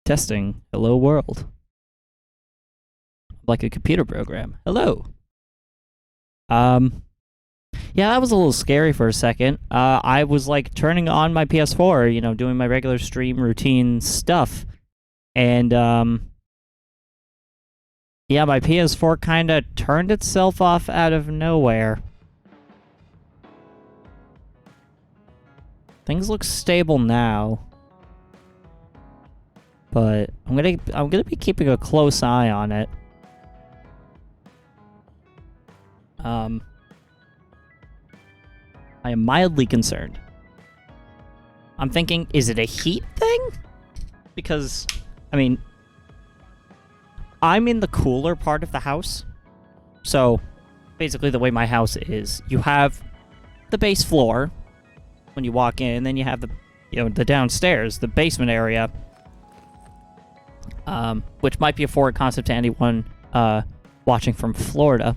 Testing. Hello world. Like a computer program. Hello. Yeah, that was a little scary for a second. I was like turning on my PS4, you know, doing my regular stream routine stuff. And yeah, my PS4 kind of turned itself off out of nowhere. Things look stable now. But I'm gonna be keeping a close eye on it. I am mildly concerned. I'm thinking, is it a heat thing? Because, I mean, I'm in the cooler part of the house. So, basically the way my house is, you have the base floor when you walk in, and then you have the downstairs, the basement area. Which might be a foreign concept to anyone watching from Florida.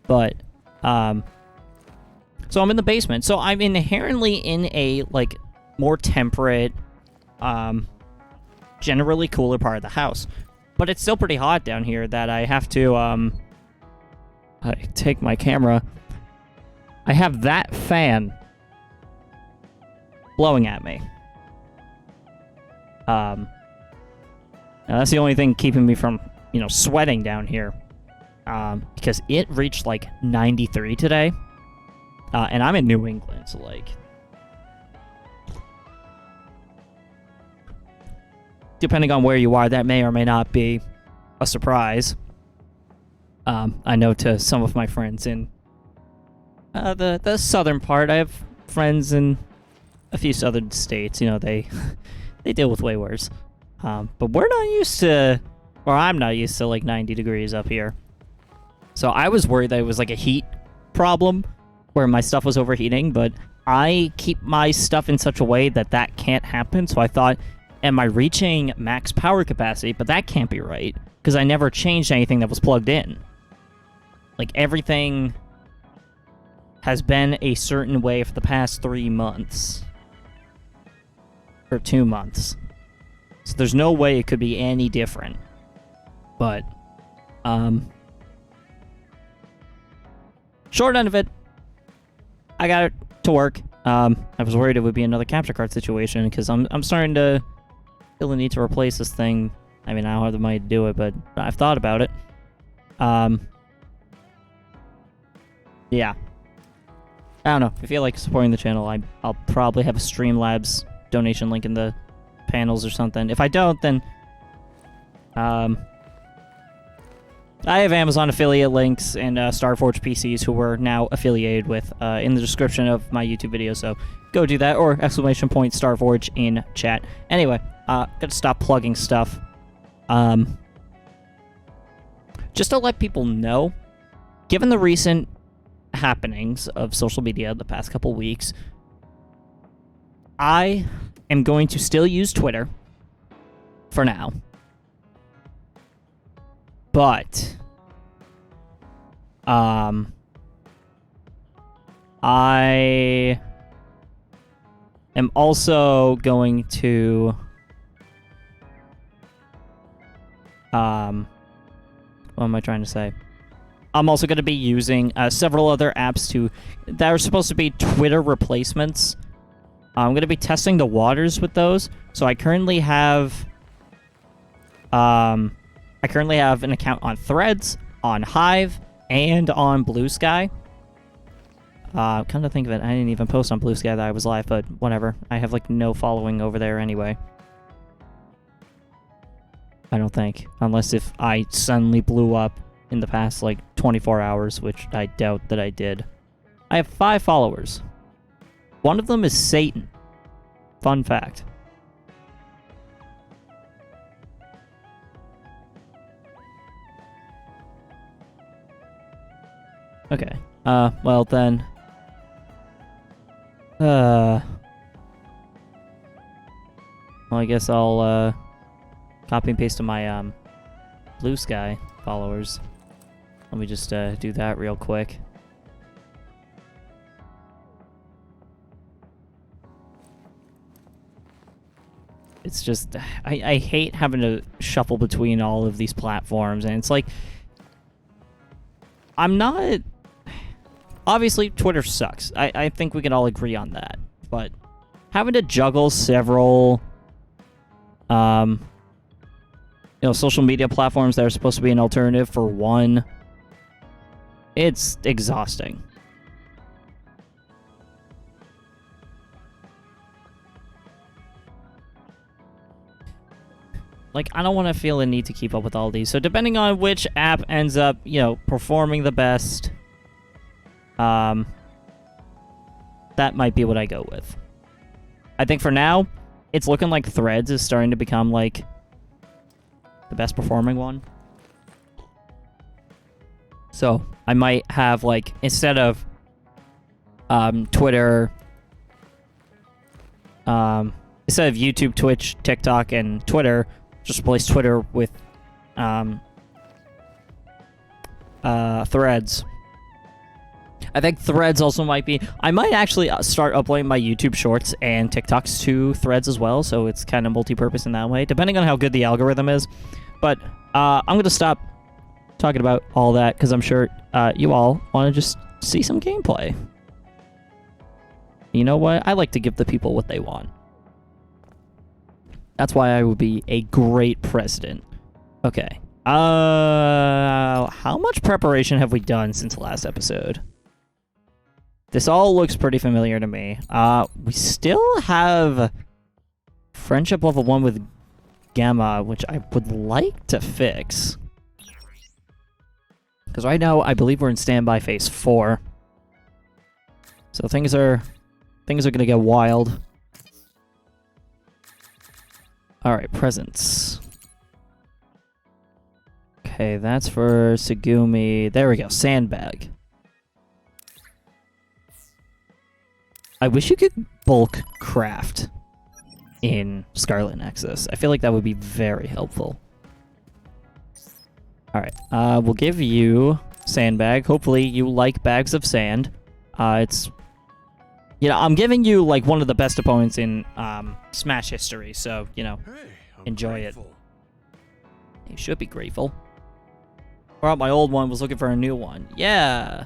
But, so I'm in the basement. So I'm inherently in a, like, more temperate, generally cooler part of the house. But it's still pretty hot down here that I have to, I take my camera. I have that fan blowing at me. Now that's the only thing keeping me from, you know, sweating down here. Because it reached, like, 93 today. And I'm in New England, so, like... depending on where you are, that may or may not be a surprise. I know to some of my friends in the southern part. I have friends in a few southern states. You know, they deal with way worse. But we're not used to... or I'm not used to, like, 90 degrees up here. So I was worried that it was, like, a heat problem where my stuff was overheating, but I keep my stuff in such a way that that can't happen. So I thought, am I reaching max power capacity? But that can't be right, because I never changed anything that was plugged in. Like, everything has been a certain way for the past 3 months. Or 2 months. So there's no way it could be any different. But, short end of it, I got it to work. I was worried it would be another capture card situation, because I'm starting to feel the need to replace this thing. I mean, I don't have the money to do it, but I've thought about it. Yeah. I don't know. If you feel like supporting the channel, I'll probably have a Streamlabs donation link in the panels or something. If I don't, then I have Amazon affiliate links and Starforge PCs who we're now affiliated with in the description of my YouTube video, so go do that, or exclamation point Starforge in chat. Anyway, gotta stop plugging stuff. Just to let people know, given the recent happenings of social media the past couple weeks, I am going to still use Twitter for now. But, I am also going to, what am I trying to say? I'm also going to be using several other apps that are supposed to be Twitter replacements. I'm going to be testing the waters with those. So I currently have, an account on Threads, on Hive, and on Blue Sky. Come to think of it, I didn't even post on Blue Sky that I was live, but whatever. I have, like, no following over there anyway. I don't think. Unless if I suddenly blew up in the past, like, 24 hours, which I doubt that I did. I have 5 followers. One of them is Satan. Fun fact. Okay. Well then... well, I guess I'll, copy and paste to my, Blue Sky followers. Let me just, do that real quick. It's just, I hate having to shuffle between all of these platforms, and it's like, I'm not... Obviously, Twitter sucks. I think we can all agree on that. But having to juggle several, social media platforms that are supposed to be an alternative for one, it's exhausting. Like, I don't want to feel a need to keep up with all these. So depending on which app ends up, performing the best, that might be what I go with. I think for now, it's looking like Threads is starting to become, like, the best performing one. So I might have, like, instead of Twitter, instead of YouTube, Twitch, TikTok, and Twitter, just replace Twitter with Threads. I think Threads also might be... I might actually start uploading my YouTube Shorts and TikToks to Threads as well, so it's kind of multi-purpose in that way, depending on how good the algorithm is. But I'm going to stop talking about all that, because I'm sure you all want to just see some gameplay. You know what? I like to give the people what they want. That's why I would be a great president. Okay. How much preparation have we done since the last episode? This all looks pretty familiar to me. We still have friendship level 1 with Gamma, which I would like to fix. Because right now, I believe we're in standby phase 4. So things are gonna get wild. Alright, presents. Okay, that's for Segumi. There we go, sandbag. I wish you could bulk craft in Scarlet Nexus. I feel like that would be very helpful. Alright, we'll give you sandbag. Hopefully you like bags of sand. It's... I'm giving you, like, one of the best opponents in Smash history, so, Hey, enjoy grateful. it. You should be grateful. Or my old one was looking for a new one. Yeah!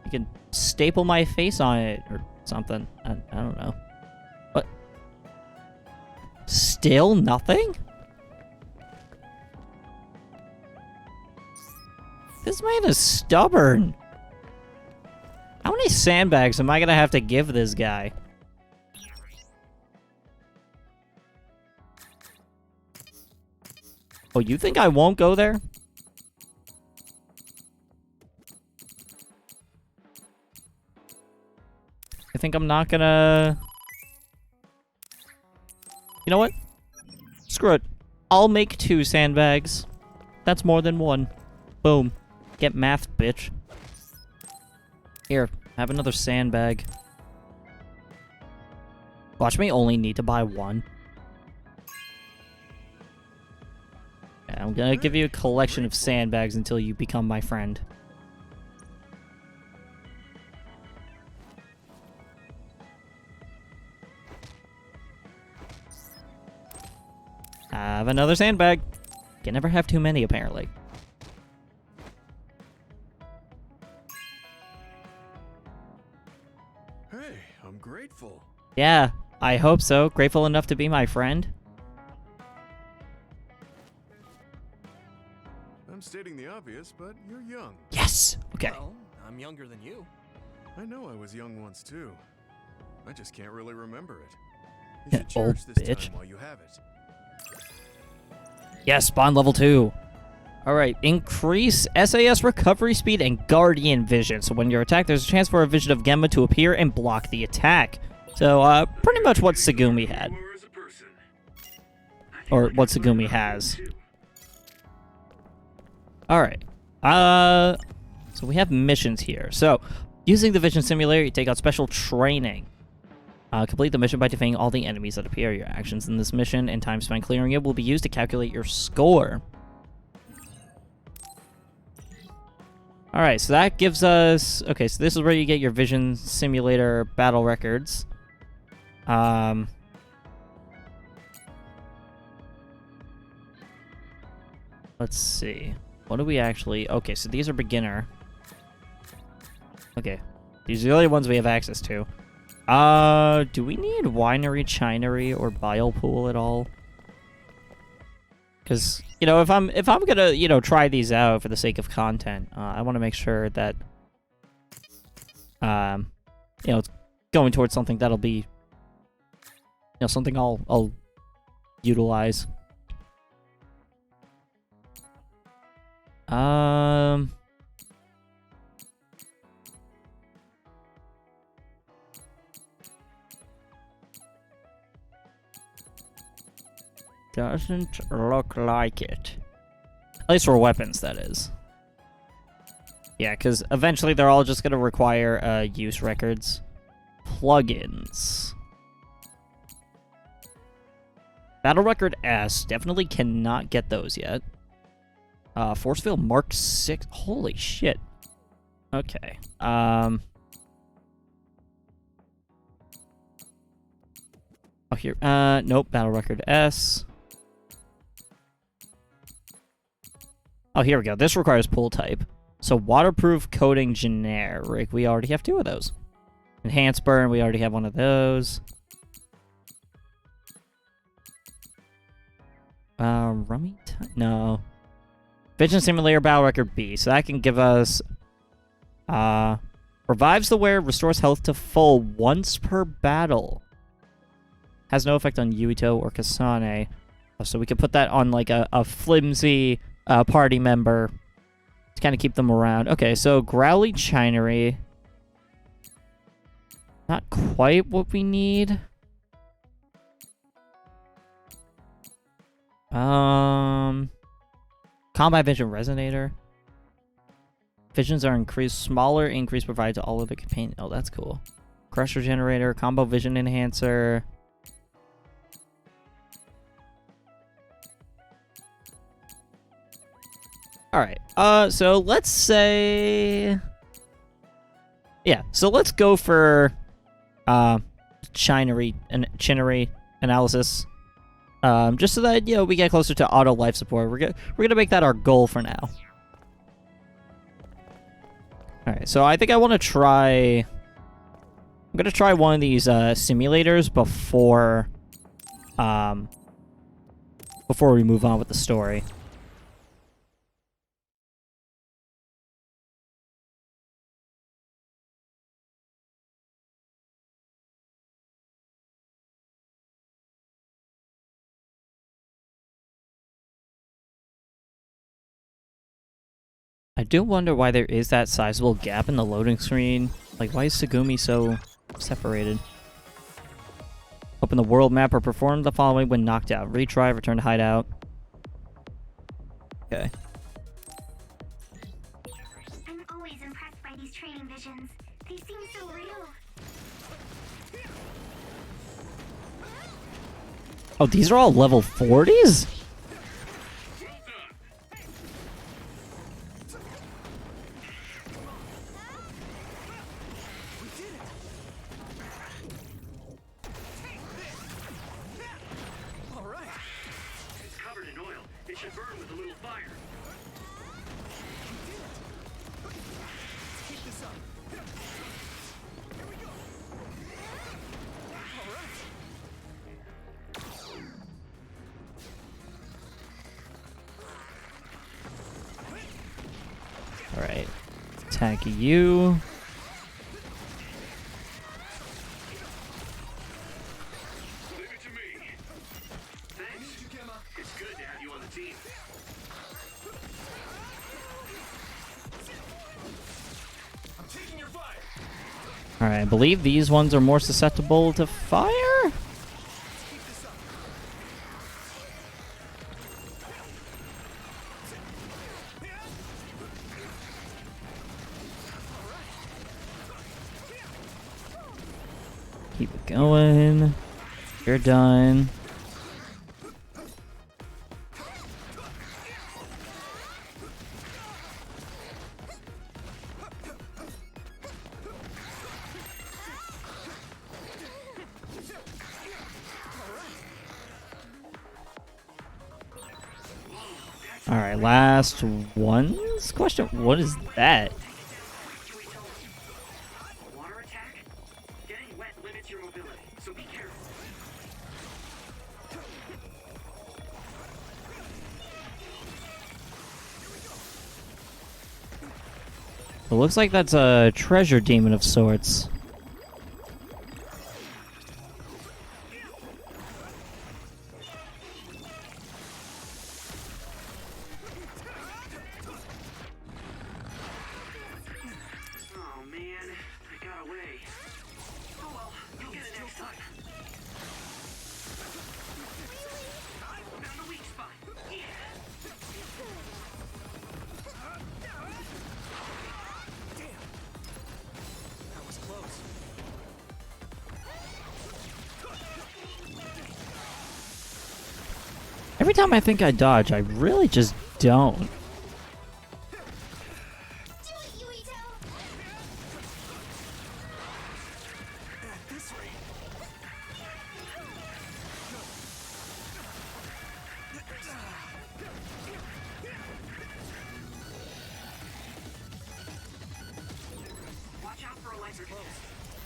You can staple my face on it, or something. I don't know. What? Still nothing? This man is stubborn. How many sandbags am I gonna have to give this guy? Oh, you think I won't go there? I think I'm not gonna... You know what? Screw it. I'll make 2 sandbags. That's more than 1. Boom. Get math, bitch. Here, have another sandbag. Watch me only need to buy 1. Yeah, I'm gonna give you a collection of sandbags until you become my friend. Have another sandbag. Can never have too many, apparently. Hey, I'm grateful. Yeah, I hope so. Grateful enough to be my friend. I'm stating the obvious, but you're young. Yes! Okay. Well, I'm younger than you. I know I was young once too. I just can't really remember it. You Yeah, should old cherish this bitch. time while you have it. Yes, spawn level 2. Alright, increase SAS recovery speed and Guardian vision. So when you're attacked, there's a chance for a vision of Gemma to appear and block the attack. So, pretty much what Segumi had. Or what Segumi has. Alright. So we have missions here. So, using the vision simulator, you take out special training. Complete the mission by defeating all the enemies that appear. Your actions in this mission and time spent clearing it will be used to calculate your score. Alright, so that gives us... Okay, so this is where you get your Vision Simulator battle records. Let's see. What do we actually... Okay, so these are beginner. Okay. These are the only ones we have access to. Do we need winery, chinery, or biopool at all? Because, you know, if I'm gonna, you know, try these out for the sake of content, I want to make sure that, you know, it's going towards something that'll be, you know, something I'll utilize. Doesn't look like it. At least for weapons, that is. Yeah, because eventually they're all just going to require use records. Plugins. Battle Record S. Definitely cannot get those yet. Force Field Mark 6. Holy shit. Okay. Oh, here. Nope. Battle Record S. Oh, here we go. This requires pool type. So, waterproof coating generic. We already have 2 of those. Enhanced burn. We already have 1 of those. Rummy? No. Vision Simulator Battle Record B. So that can give us... revives the wearer, restores health to full once per battle. Has no effect on Yuito or Kasane. So we could put that on like a flimsy party member to kind of keep them around. Okay, so Growly Chinery. Not quite what we need. Combat Vision Resonator. Visions are increased. Smaller increase provided to all of the companions. Oh, that's cool. Crusher Generator. Combo Vision Enhancer. Alright, so let's say... Yeah, so let's go for, Chinery analysis. Just so that, you know, we get closer to auto life support. We're gonna make that our goal for now. Alright, so I think I want to try... I'm gonna try one of these, simulators before we move on with the story. I do wonder why there is that sizable gap in the loading screen. Like, why is Tsugumi so separated? Open the world map or perform the following when knocked out. Retry, return to hideout. Okay. I'm always impressed by these training visions. They seem so real. Oh, these are all level 40s? Alright. Attack you. Alright, I believe these ones are more susceptible to fire? Keep it going. You're done. Alright, last one's question. What is that? Water attack? Getting wet limits your mobility, so be careful. It looks like that's a treasure demon of sorts. Oh man, I got away. Oh well, you'll get it next time. Found the weak spot. Yeah. That was close. Every time I think I dodge, I really just don't. Do it, Yuito! At this rate. Watch out for electric close.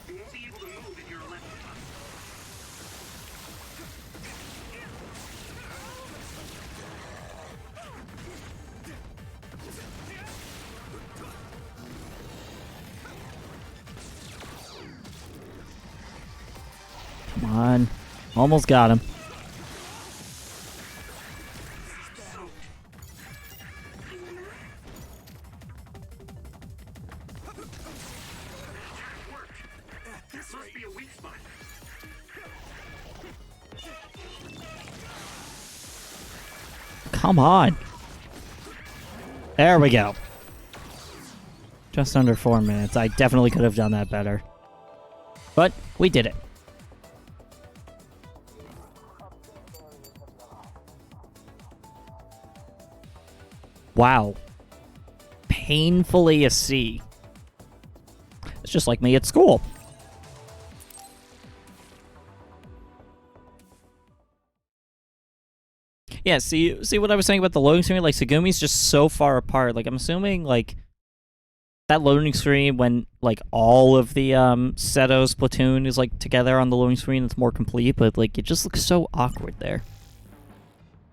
You won't be able to move if you're electrified. Come on. Almost got him. This must be a weak spot. Come on. There we go. Just under 4 minutes. I definitely could have done that better. But we did it. Wow. Painfully a C. It's just like me at school. Yeah, see what I was saying about the loading screen? Like, Segumi's just so far apart. Like, I'm assuming, like, that loading screen when, like, all of the, Seto's platoon is, like, together on the loading screen, it's more complete, but, like, it just looks so awkward there.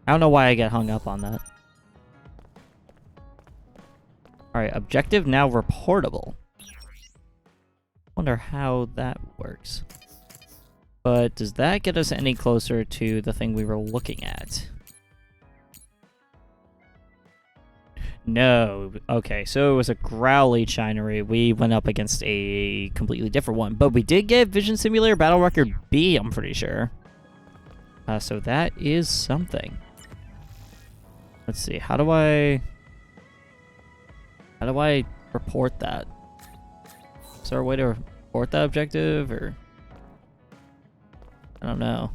I don't know why I get hung up on that. Alright, objective now reportable. Wonder how that works. But does that get us any closer to the thing we were looking at? No. Okay, so it was a Growly Chinery. We went up against a completely different one. But we did get Vision Simulator Battle Record B, I'm pretty sure. So that is something. Let's see, how do I report that? Is there a way to report that objective, or? I don't know.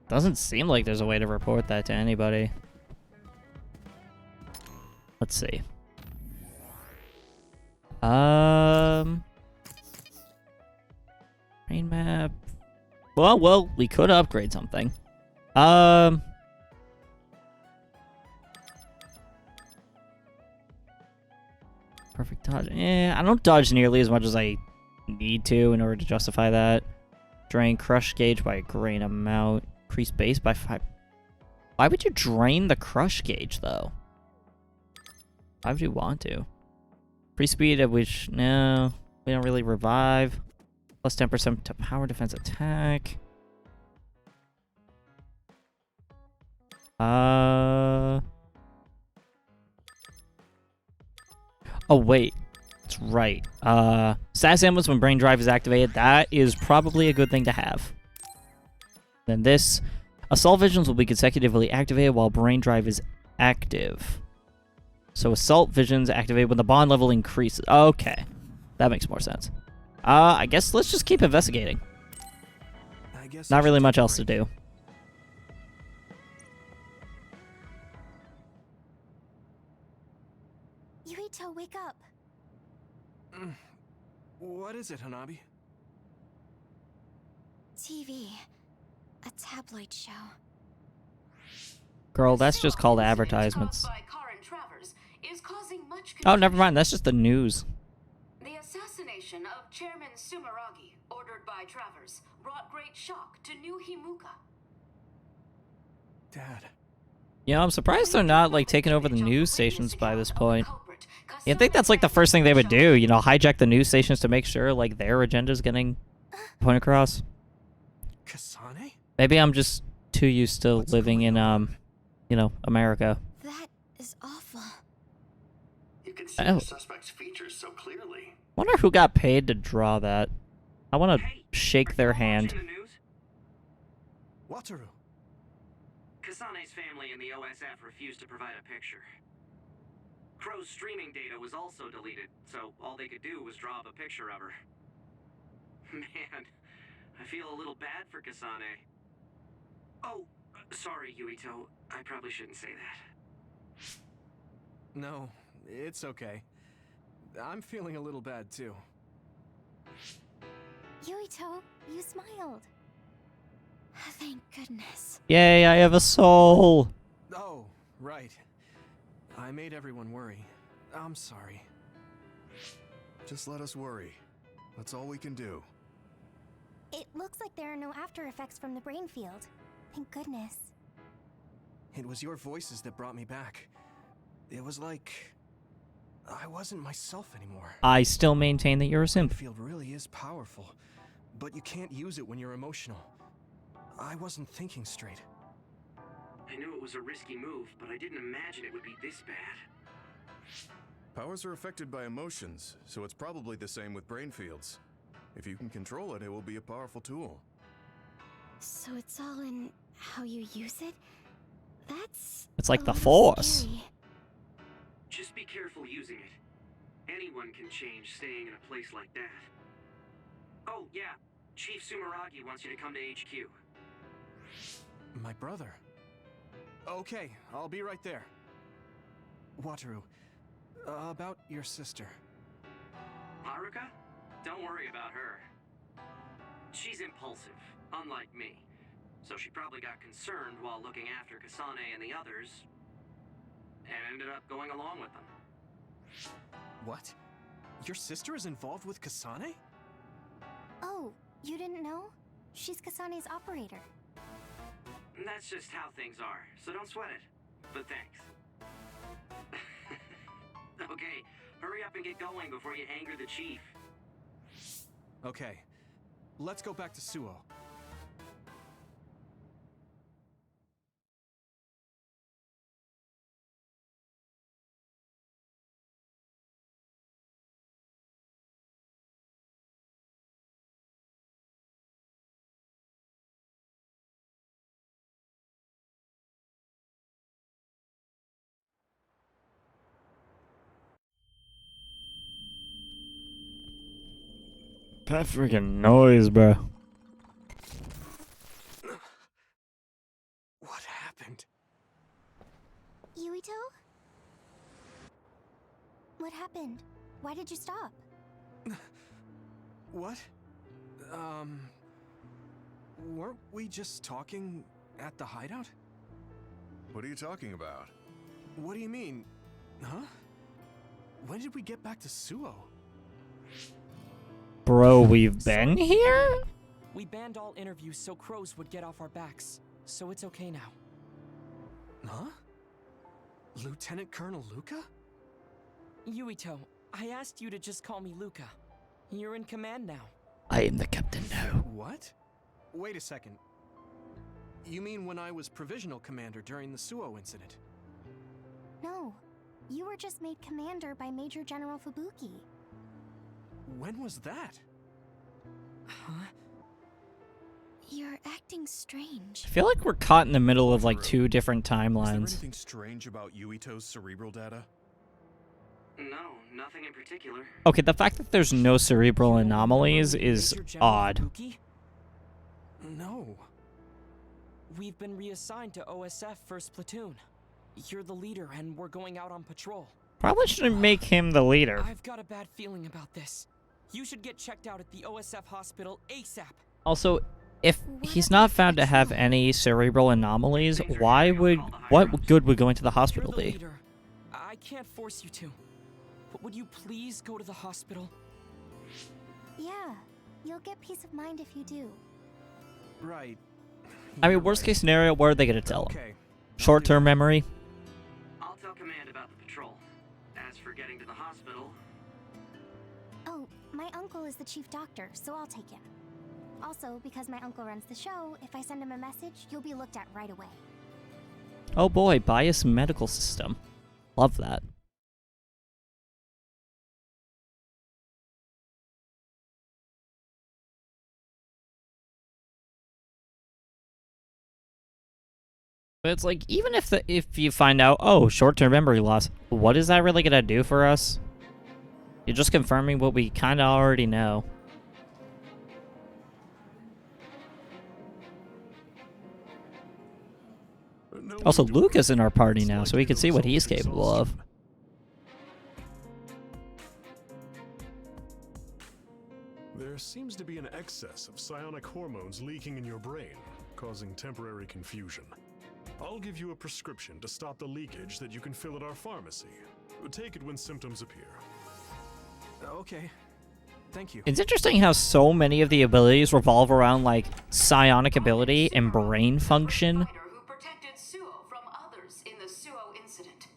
Doesn't seem like there's a way to report that to anybody. Let's see. Rain map. Well, we could upgrade something. Perfect dodge. I don't dodge nearly as much as I need to in order to justify that. Drain crush gauge by a great amount. Increase base by 5. Why would you drain the crush gauge, though? Why would you want to? Free speed, at which, no, we don't really revive. Plus 10% to power defense attack. Oh, wait. That's right. Status ammos when brain drive is activated. That is probably a good thing to have. Then this. Assault visions will be consecutively activated while brain drive is active. So assault visions activate when the bond level increases. Okay. That makes more sense. I guess let's just keep investigating. I guess Not really much else to do. Yuito, wake up. What is it, Hanabi? TV. A tabloid show. Girl, that's just called advertisements. Oh, never mind. That's just the news. The assassination of Chairman Sumeragi, ordered by Travers, brought great shock to New Himuka. Dad. You know, I'm surprised they're not, like, taking over the news stations by this point. You'd think that's, like, the first thing they would do, you know, hijack the news stations to make sure, like, their agenda's getting put across. Kasane? Maybe I'm just too used to living in, you know, America. That is awful. You can see the suspect's features so clearly. Wonder who got paid to draw that. I want to shake their hand. Watching the news? Wataru. Kasane's family and the OSF refused to provide a picture. Crow's streaming data was also deleted, so all they could do was draw up a picture of her. Man, I feel a little bad for Kasane. Oh, sorry, Yuito. I probably shouldn't say that. No, it's okay. I'm feeling a little bad too. Yuito, you smiled. Thank goodness. Yay, I have a soul! Oh, right. I made everyone worry. I'm sorry. Just let us worry. That's all we can do. It looks like there are no after effects from the brain field. Thank goodness. It was your voices that brought me back. It was like I wasn't myself anymore. I still maintain that you're a The simp. field really is powerful, but you can't use it when you're emotional. I wasn't thinking straight. I knew it was a risky move, but I didn't imagine it would be this bad. Powers are affected by emotions, so it's probably the same with brain fields. If you can control it, it will be a powerful tool. So it's all in how you use it? That's It's like a the little Force. scary. Just be careful using it. Anyone can change staying in a place like that. Oh, yeah. Chief Sumeragi wants you to come to HQ. My brother. Okay, I'll be right there. Wataru, about your sister. Haruka? Don't worry about her. She's impulsive, unlike me. So she probably got concerned while looking after Kasane and the others, and ended up going along with them. What? Your sister is involved with Kasane? Oh, you didn't know? She's Kasane's operator. That's just how things are, so don't sweat it. But thanks. Okay, hurry up and get going before you anger the chief. Okay, let's go back to Suo. That freaking noise, bro. What happened? Yuito? What happened? Why did you stop? What? Weren't we just talking at the hideout? What are you talking about? What do you mean? Huh? When did we get back to Suo? Bro, we've been here? We banned all interviews so crows would get off our backs, so it's okay now. Huh? Lieutenant Colonel Luca? Yuito, I asked you to just call me Luca. You're in command now. I am the captain now. What? Wait a second. You mean when I was provisional commander during the Suo incident? No, you were just made commander by Major General Fubuki. When was that? Huh? You're acting strange. I feel like we're caught in the middle of like two different Is there timelines. anything strange about Yuito's cerebral data? No, nothing in particular. Okay, the fact that there's no cerebral anomalies is Major General odd. Fubuki? No. We've been reassigned to OSF 1st Platoon. You're the leader and we're going out on patrol. Probably shouldn't make him the leader. I've got a bad feeling about this. You should get checked out at the OSF hospital ASAP. Also, If he's not found to have any cerebral anomalies, what good would going to the You're hospital the be? leader. I can't force you to. But would you please go to the hospital? Yeah, you'll get peace of mind if you do. Right. I mean, You're worst right. case scenario, what are they gonna tell him? Okay. Short-term memory? I'll tell command about the patrol. As for getting to the hospital, Oh, my uncle is the chief doctor, so I'll take him. Also, because my uncle runs the show, if I send him a message, you'll be looked at right away. Oh boy, biased medical system. Love that. But it's like, even if you find out, oh, short-term memory loss, what is that really gonna do for us? You're just confirming what we kind of already know. No Also, need to Luke is worry. in our party It's now, so likely we can the see what result he's is capable of. exhaustion. There seems to be an excess of psionic hormones leaking in your brain, causing temporary confusion. I'll give you a prescription to stop the leakage that you can fill at our pharmacy. Take it when symptoms appear. Okay. Thank you. It's interesting how so many of the abilities revolve around, like, psionic ability and brain function. Fighter who protected Suo from others in the Suo incident.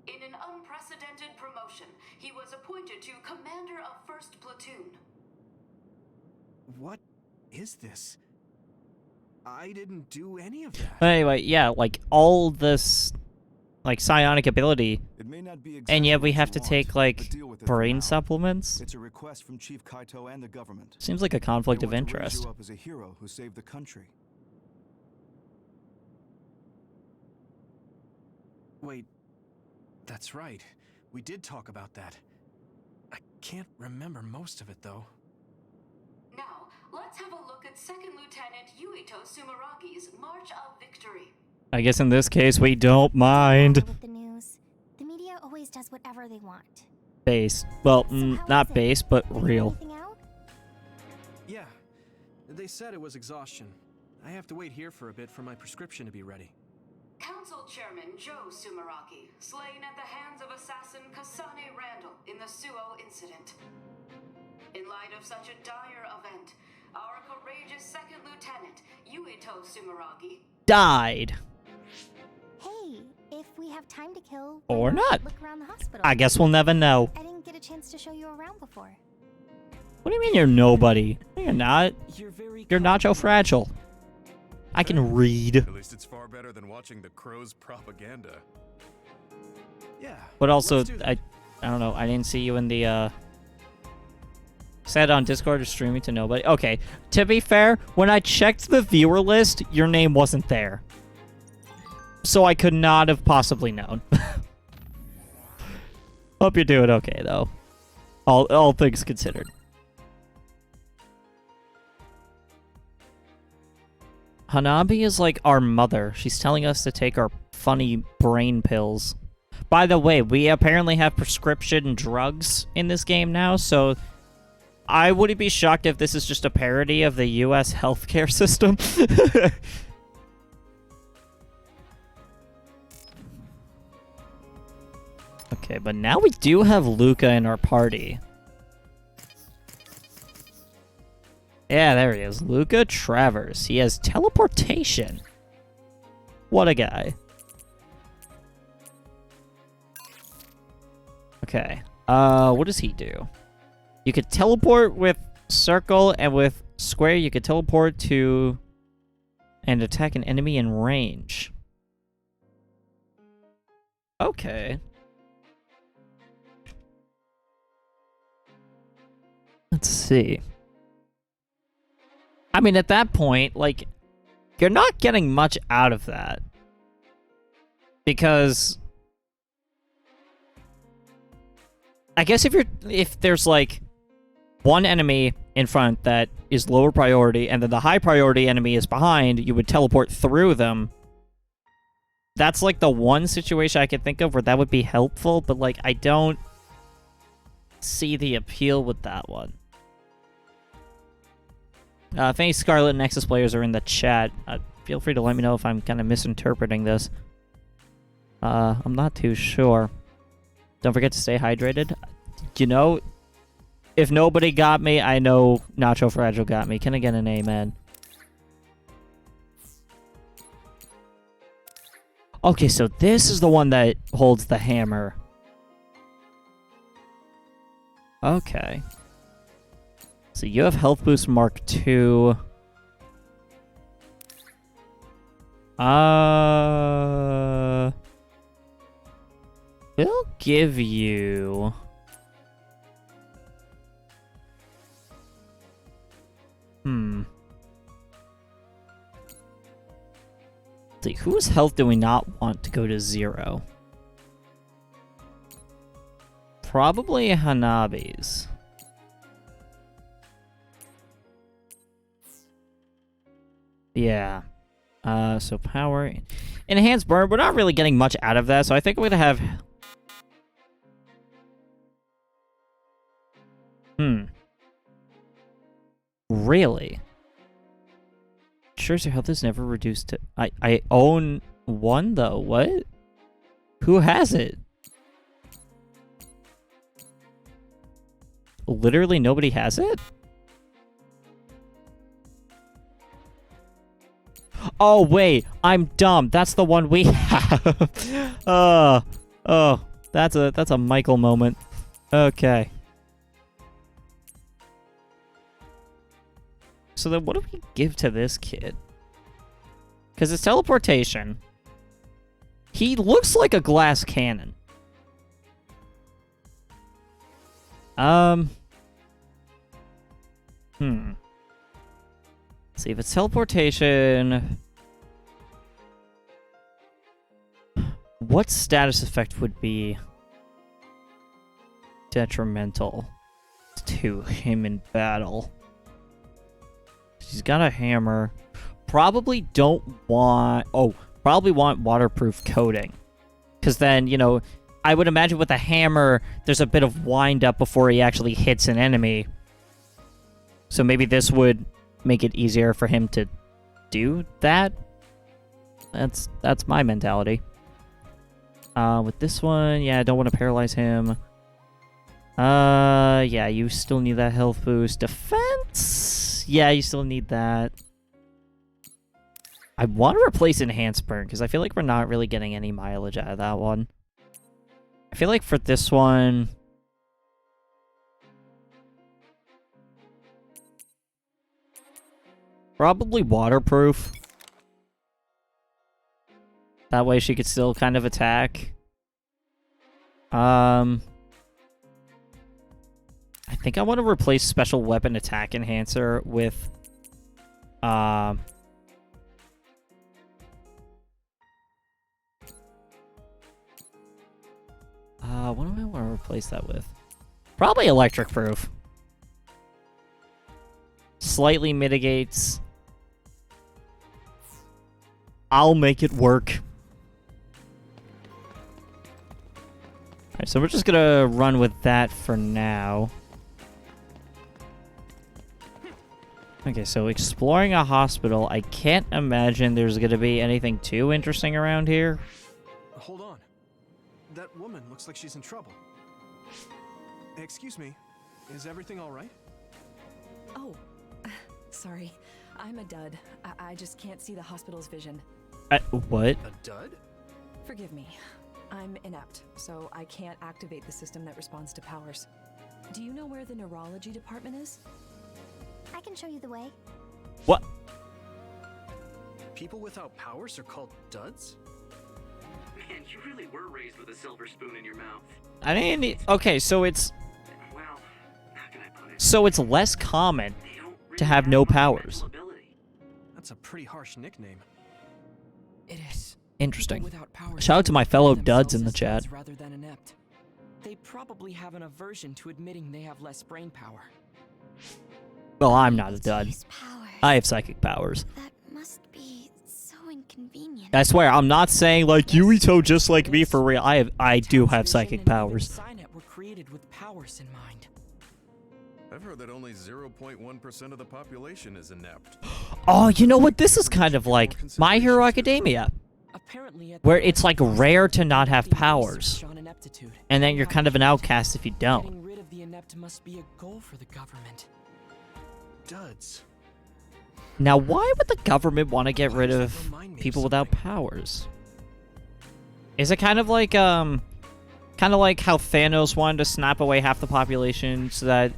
In an unprecedented promotion, he was appointed to commander of 1st Platoon. What is this? I didn't do any of that. But anyway, yeah, like, all this, like, psionic ability, It may not be and yet we exactly have what to you want, take, like, but deal with it for brain now. supplements? It's a request from Chief Kaito and the government. Seems like a conflict They of want to raise interest. you up as a hero who saved the country. Wait. That's right. We did talk about that. I can't remember most of it, though. Now, let's have a look at 2nd Lieutenant Yuito Sumeragi's March of Victory. I guess in this case, we don't mind. With the news, the media always does whatever they want. Base. Well, So how not is it? base, but Figure real. anything out? Yeah. They said it was exhaustion. I have to wait here for a bit for my prescription to be ready. Council Chairman Joe Sumeragi, slain at the hands of assassin Kasane Randall in the Suo incident. In light of such a dire event, our courageous 2nd Lieutenant, Yuito Sumeragi, Died. Hey, if we have time to kill, why Or not. look around the hospital. I guess we'll never know. I didn't get a chance to show you around before. What do you mean you're nobody? You're not. You're very You're kind. Nacho Fragile. I can read. At least it's far better than watching the Crow's propaganda. Yeah. But also, let's do that. I don't know. I didn't see you in the, said on Discord or streaming to nobody. Okay, to be fair, when I checked the viewer list, your name wasn't there. So I could not have possibly known. Hope you're doing okay, though. All things considered. Hanabi is like our mother. She's telling us to take our funny brain pills. By the way, we apparently have prescription drugs in this game now, so I wouldn't be shocked if this is just a parody of the US healthcare system. Okay, but now we do have Luca in our party. Yeah, there he is. Luca Travers. He has teleportation. What a guy. Okay. What does he do? You could teleport with circle, and with square you could teleport to and attack an enemy in range. Okay. Let's see. I mean, at that point, like, you're not getting much out of that. Because I guess if there's like one enemy in front that is lower priority and then the high priority enemy is behind, you would teleport through them. That's like the one situation I could think of where that would be helpful, but like I don't see the appeal with that one. If any Scarlet and Nexus players are in the chat, feel free to let me know if I'm kind of misinterpreting this. I'm not too sure. Don't forget to stay hydrated. You know, if nobody got me, I know Nacho Fragile got me. Can I get an amen? Okay, so this is the one that holds the hammer. Okay. So you have Health Boost Mark II. We'll give you... Let's see, whose health do we not want to go to 0? Probably Hanabi's. Yeah. So power... Enhanced burn, we're not really getting much out of that, so I think we're gonna have... Really? Sure as your health is never reduced to... I own one, though. What? Who has it? Literally nobody has it? Oh, wait. I'm dumb. That's the one we have. Oh, that's a Michael moment. Okay. So then what do we give to this kid? Because it's teleportation. He looks like a glass cannon. Let's see, if it's teleportation... What status effect would be detrimental to him in battle? He's got a hammer. Probably don't want... Oh, probably want waterproof coating. Because then, you know, I would imagine with a hammer, there's a bit of wind-up before he actually hits an enemy. So maybe this would make it easier for him to do that. That's my mentality. With this one, yeah, I don't want to paralyze him. Yeah, you still need that health boost. Defense? Yeah, you still need that. I want to replace Enhanced Burn, because I feel like we're not really getting any mileage out of that one. I feel like for this one... Probably waterproof. That way she could still kind of attack. I think I want to replace Special Weapon Attack Enhancer with... what do I want to replace that with? Probably Electric Proof. Slightly mitigates. I'll make it work. Alright, so we're just gonna run with that for now. Okay, so exploring a hospital. I can't imagine there's gonna be anything too interesting around here. Hold on. That woman looks like she's in trouble. Excuse me. Is everything all right? Oh, sorry. I'm a dud. I just can't see the hospital's vision. What? A dud? Forgive me. I'm inept, so I can't activate the system that responds to powers. Do you know where the neurology department is? I can show you the way. What? People without powers are called duds? Man, you really were raised with a silver spoon in your mouth. I didn't... Okay, so it's... Well, how can I put it? So it's less common to have no powers. That's a pretty harsh nickname. It is. Interesting. Without powers, Shout out to my fellow themselves duds in the as chat. duds rather than inept. They probably have an aversion to admitting they have less brain power. Well, I'm not a dud. Use power. I have psychic powers. That must be so inconvenient. I swear, I'm not saying like Yuito just like me for real. I do have Vision psychic and powers. even Skynet were created with powers in mind. I've heard that only 0.1% of the population is inept. Oh, you know what? This is kind of like My Hero Academia, Apparently, where it's like rare to not have powers, and then you're kind of an outcast if you don't. Getting rid of the inept must be a goal for the government. Duds. Now, why would the government want to get rid of people without powers? Is it kind of like how Thanos wanted to snap away half the population so that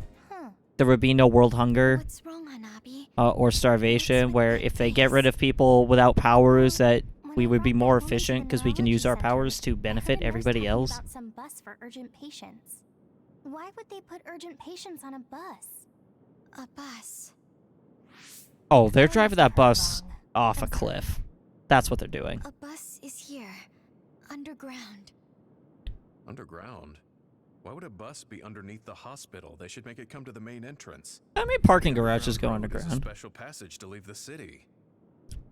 there would be no world hunger What's wrong, Hanabi? or starvation, where if they get rid of people without powers, that we would be more efficient because we can use our powers to benefit everybody else? About some bus for urgent patients. Why would they put urgent patients on a bus? A bus. Oh, they're driving that bus off a cliff. That's what they're doing. A bus is here, underground. Underground? Why would a bus be underneath the hospital? They should make it come to the main entrance. I mean, parking garages go Road is a underground. special passage to leave the city.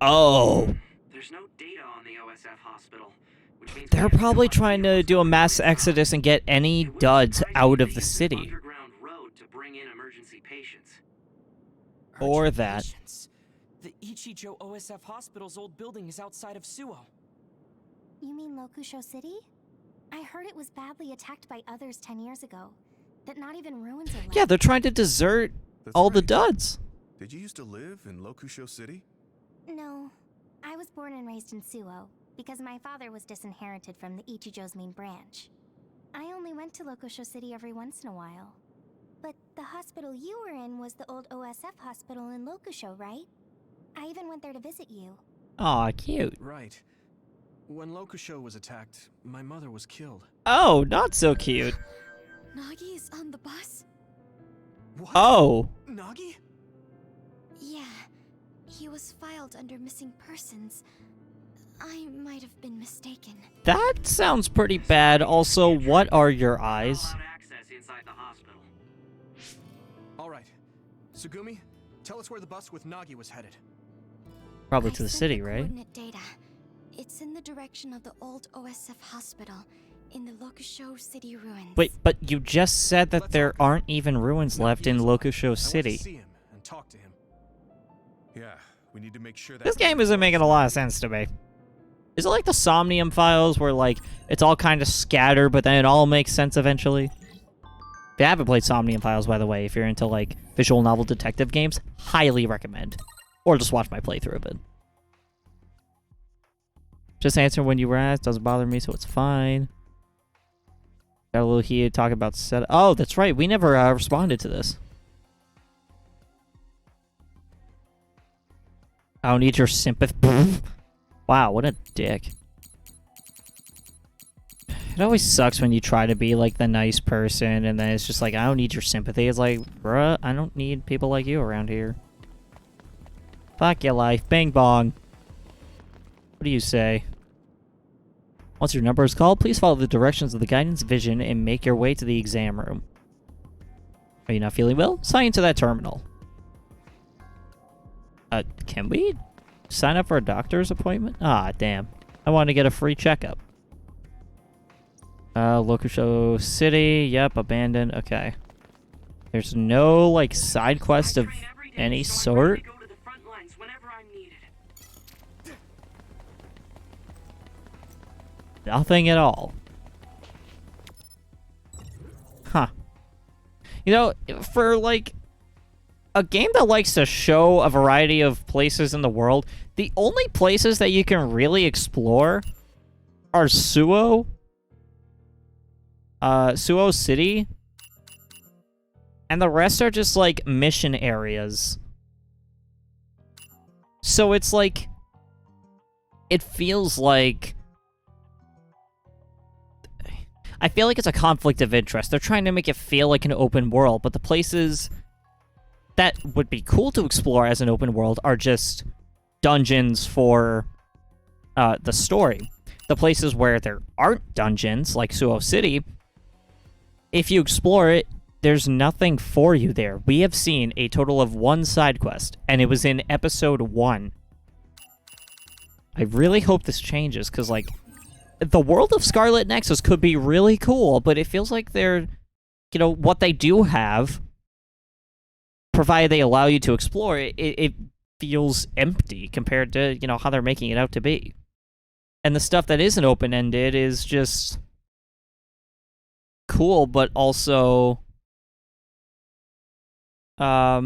Oh, There's no data on the OSF hospital, which means they're probably trying to do a mass exodus and get any duds out of the city. Underground road to bring in emergency patients. Or Urgent that. patients. The Ichijo OSF hospital's old building is outside of Suo. You mean Lokusho City? I heard it was badly attacked by others 10 years ago. That not even ruins are left. Yeah, they're trying to desert That's all the right. duds. Did you used to live in Lokusho City? No. I was born and raised in Suo, because my father was disinherited from the Ichijo's main branch. I only went to Lokusho City every once in a while. But the hospital you were in was the old OSF hospital in Lokusho, right? I even went there to visit you. Aw, cute. Right. When Lokusho was attacked, my mother was killed. Oh, not so cute. Nagi is on the bus? What? Oh, Nagi? Yeah. He was filed under missing persons. I might have been mistaken. that sounds pretty bad. Also, what are your eyes? Allowed access inside the hospital. All right. Sugumi, tell us where the bus with Nagi was headed. Probably I to the sent city, right? Coordinate data. It's in the direction of the old OSF hospital, in the Lokusho City ruins. Wait, but you just said that there aren't even ruins left in Lokusho I want City. to see him and talk to him. Yeah, we need to make sure that This game isn't making a lot of sense to me. Is it like the Somnium Files, where like it's all kind of scattered, but then it all makes sense eventually? If you haven't played Somnium Files, by the way, if you're into like visual novel detective games, highly recommend. Or just watch my playthrough of it. Just answer when you were asked. Doesn't bother me, so it's fine. Got a little heated talk about set. Oh, that's right. We never responded to this. I don't need your sympathy. Wow, what a dick. It always sucks when you try to be like the nice person and then it's just like, I don't need your sympathy. It's like, bruh, I don't need people like you around here. Fuck your life. Bing bong. What do you say? Once your number is called, please follow the directions of the guidance vision and make your way to the exam room. Are you not feeling well? Sign into that terminal. Can we sign up for a doctor's appointment? Ah, damn. I want to get a free checkup. Lokusho City. Yep, abandoned. Okay. There's no, like, side quest of any sort. Go to the front lines whenever I'm needed. Nothing at all. Huh. You know, for, like, a game that likes to show a variety of places in the world, the only places that you can really explore are Suo City, and the rest are just, like, mission areas. So it's like... It feels like... I feel like it's a conflict of interest. They're trying to make it feel like an open world, but the places that would be cool to explore as an open world are just dungeons for the story. The places where there aren't dungeons, like Suo City, if you explore it, there's nothing for you there. We have seen a total of 1 side quest, and it was in episode 1. I really hope this changes, because, like, the world of Scarlet Nexus could be really cool, but it feels like they're, you know, what they do have provided they allow you to explore, it feels empty compared to, you know, how they're making it out to be. And the stuff that isn't open-ended is just cool, but also I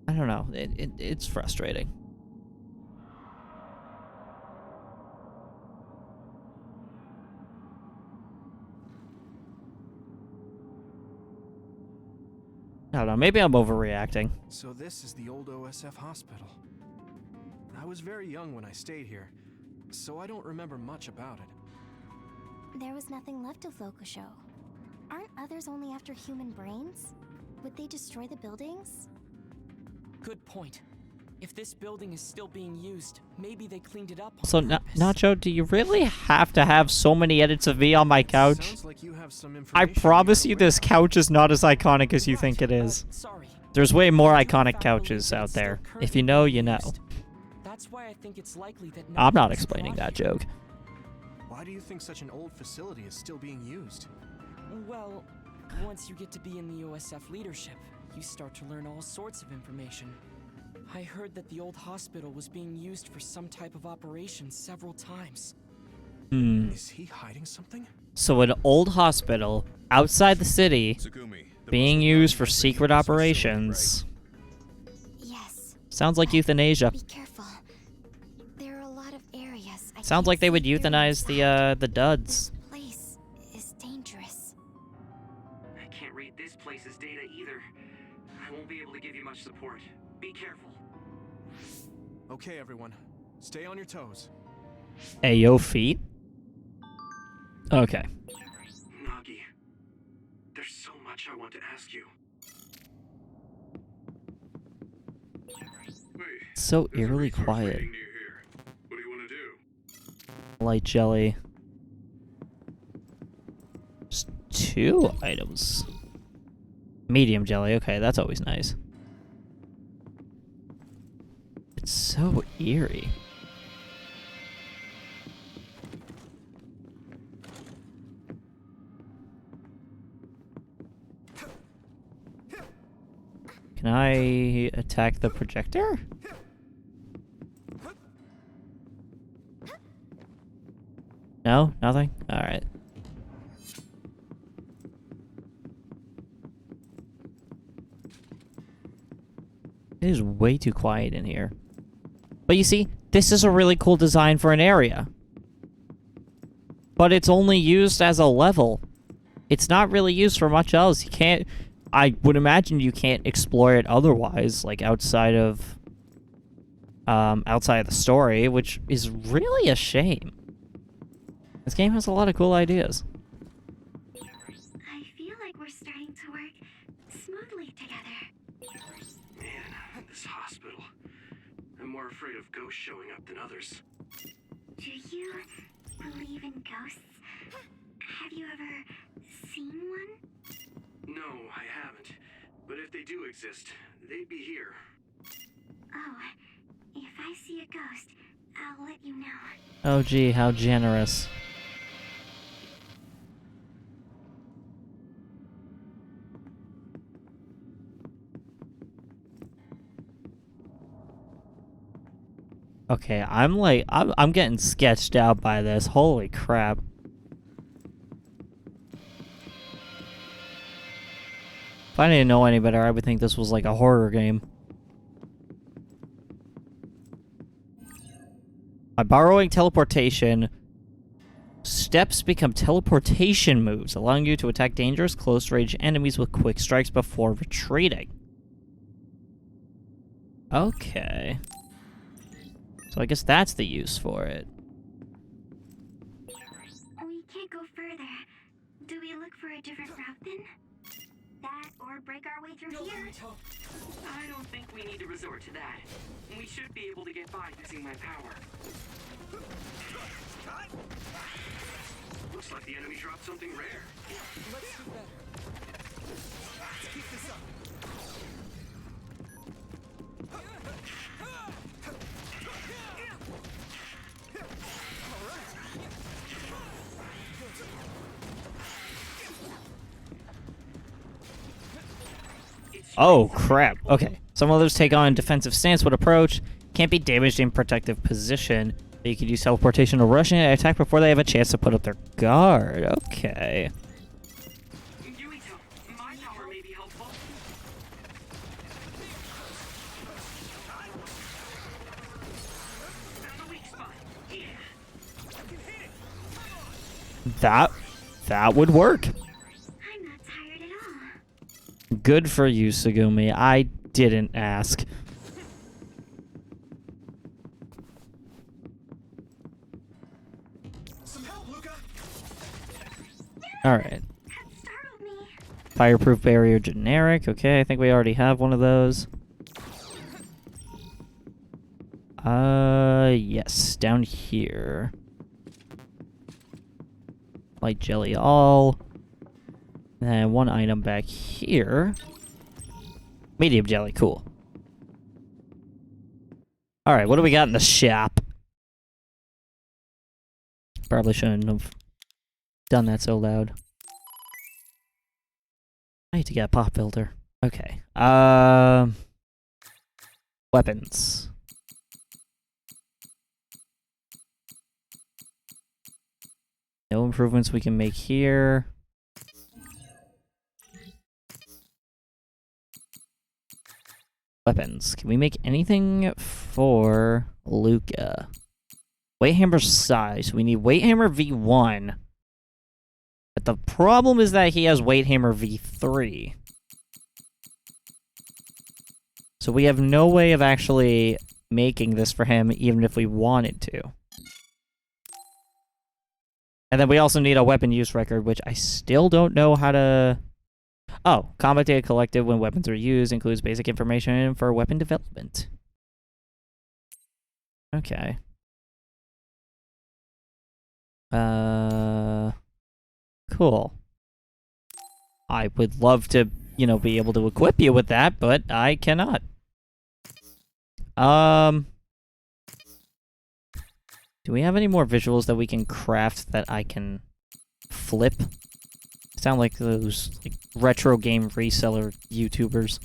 don't know. It's frustrating. I don't know. Maybe I'm overreacting. So this is the old OSF hospital. I was very young when I stayed here, so I don't remember much about it. There was nothing left of Lokusho. Aren't others only after human brains? Would they destroy the buildings? Good point. If this building is still being used, maybe they cleaned it up on So, purpose. Nacho, do you really have to have so many edits of me on my couch? Sounds like you have some I information promise we you weren't aware this of. couch is not as iconic as you think it is. Sorry. There's way more I do in iconic fact couches believe that out it's still there. currently If you know, being you know. used. That's why I think it's likely that I'm not nothing was explaining brought that here. joke. Why do you think such an old facility is still being used? Well, once you get to be in the OSF leadership, you start to learn all sorts of information. I heard that the old hospital was being used for some type of operation several times. Is he hiding something? So an old hospital outside the city being used for secret operations. Yes. Sounds like euthanasia. Be careful. There are a lot of areas. I Sounds can't like they would see very euthanize exact. the duds. This place is dangerous. I can't read this place's data either. I won't be able to give you much support. Be careful. Okay, everyone. Stay on your toes. Ayo feet? Okay. Nagi, there's so much I want to ask you. So eerily quiet. What do you want to do? Light jelly. Just 2 items. Medium jelly, okay, that's always nice. It's so eerie. Can I attack the projector? No? Nothing? Alright. It is way too quiet in here. But you see, this is a really cool design for an area. But it's only used as a level. It's not really used for much else. You can't... I would imagine you can't explore it otherwise, like outside of the story, which is really a shame. This game has a lot of cool ideas. I feel like we're starting to work smoothly together. Man, this hospital. I'm more afraid of ghosts showing up than others. Do you believe in ghosts? Have you ever seen one? No, I haven't. But if they do exist, they'd be here. Oh, if I see a ghost, I'll let you know. Oh gee, how generous. Okay, I'm getting sketched out by this. Holy crap. If I didn't know any better, I would think this was like a horror game. By borrowing teleportation, steps become teleportation moves, allowing you to attack dangerous close-range enemies with quick strikes before retreating. Okay. So I guess that's the use for it. We can't go further. Do we look for a different route then? That or break our way through here? I don't think we need to resort to that. We should be able to get by using my power. Looks like the enemy dropped something rare. Let's do better. Let's keep this up. Oh, crap. Okay. Some others take on defensive stance with approach. Can't be damaged in protective position. But you can use teleportation to rush in and attack before they have a chance to put up their guard. Okay. My power may be helpful. That's a weak spot. Yeah. That would work. I'm not tired at all. Good for you, Tsugumi. I didn't ask. Some help, Luca. Alright. That startled me. Fireproof barrier generic. Okay, I think we already have one of those. Yes, down here. Light jelly all. And one item back here. Medium jelly, cool. Alright, what do we got in the shop? Probably shouldn't have done that so loud. I need to get a pop filter. Okay. Weapons. No improvements we can make here. Weapons. Can we make anything for Luca? Weight hammer size. We need weight hammer V1. But the problem is that he has weight hammer V3. So we have no way of actually making this for him, even if we wanted to. And then we also need a weapon use record, which I still don't know how to... Oh, combat data collected when weapons are used includes basic information for weapon development. Okay. Cool. I would love to, be able to equip you with that, but I cannot. Do we have any more visuals that we can craft that I can flip? Sound like those retro game reseller YouTubers.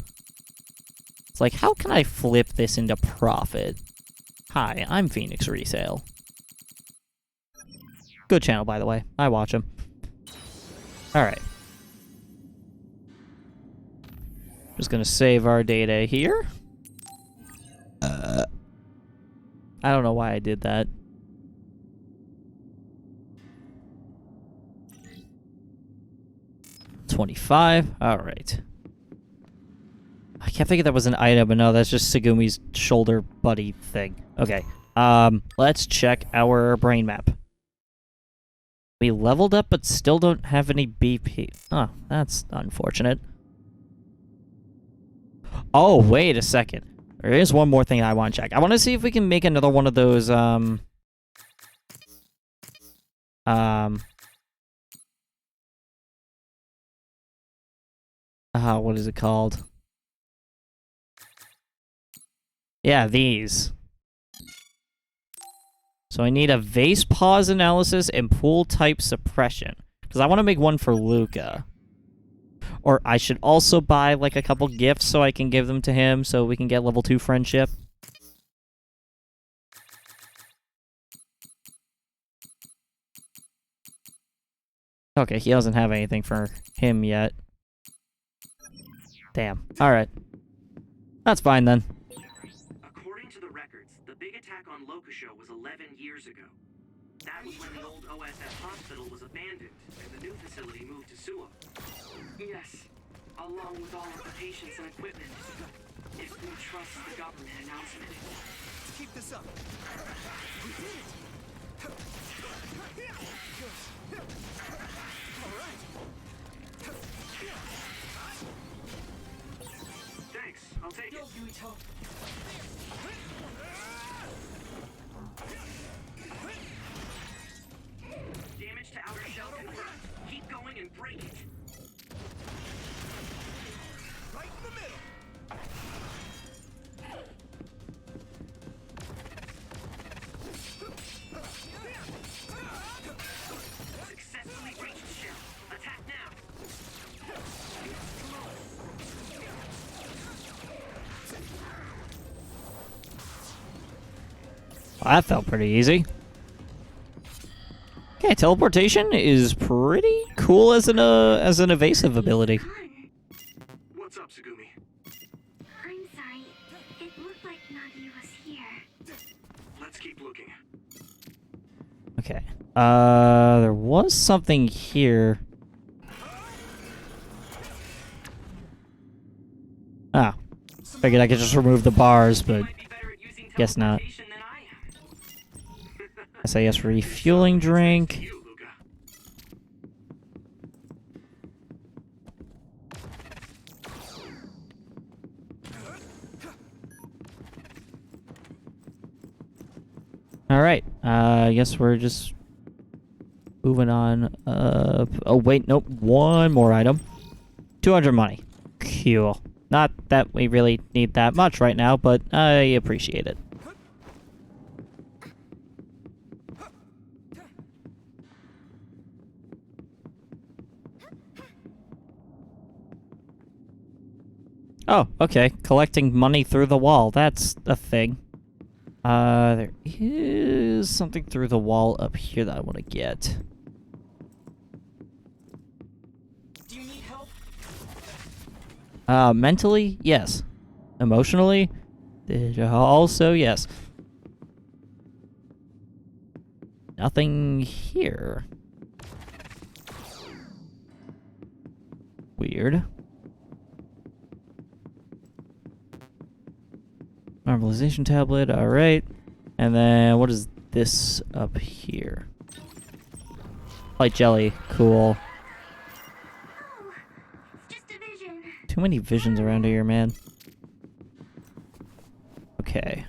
It's like, how can I flip this into profit? Hi, I'm Phoenix Resale. Good channel, by the way. I watch them. Alright. Just gonna save our data here. I don't know why I did that. $25. Alright. I kept thinking that was an item, but no, that's just Tsugumi's shoulder buddy thing. Okay. Let's check our brain map. We leveled up, but still don't have any BP. Oh, that's unfortunate. Oh, wait a second. There is one more thing I want to check. I want to see if we can make another one of those, what is it called? Yeah, these. So I need a vase pause analysis and pool type suppression. Because I want to make one for Luca. Or I should also buy like a couple gifts so I can give them to him so we can get level 2 friendship. Okay, he doesn't have anything for him yet. Damn. Alright. That's fine then. According to the records, the big attack on Lokusho was 11 years ago. That was when the old OSF hospital was abandoned and the new facility moved to Suo. Yes, along with all of the patients and equipment. If we trust the government announcement. Let's keep this up. Thanks, I'll take it. Damage to outer shell confirmed. Keep going and break it. Right in the middle. Successfully reached shell. Attack now. Well, that felt pretty easy. Okay, teleportation is pretty cool as an evasive ability. What's up, Tsugumi? I'm sorry. It looked like Nagi was here. Let's keep looking. Okay. There was something here. Ah. Figured I could just remove the bars, but guess not. SAS refueling drink. Alright, I guess we're just moving on. Oh wait, nope, one more item. 200 money. Cool. Not that we really need that much right now, but I appreciate it. Oh, okay. Collecting money through the wall. That's a thing. There is something through the wall up here that I want to get. Do you need help? Mentally, yes. Emotionally, also yes. Nothing here. Weird. Normalization tablet, alright. And then, what is this up here? Light jelly, cool. Oh, it's just a vision. Too many visions around here, man. Okay,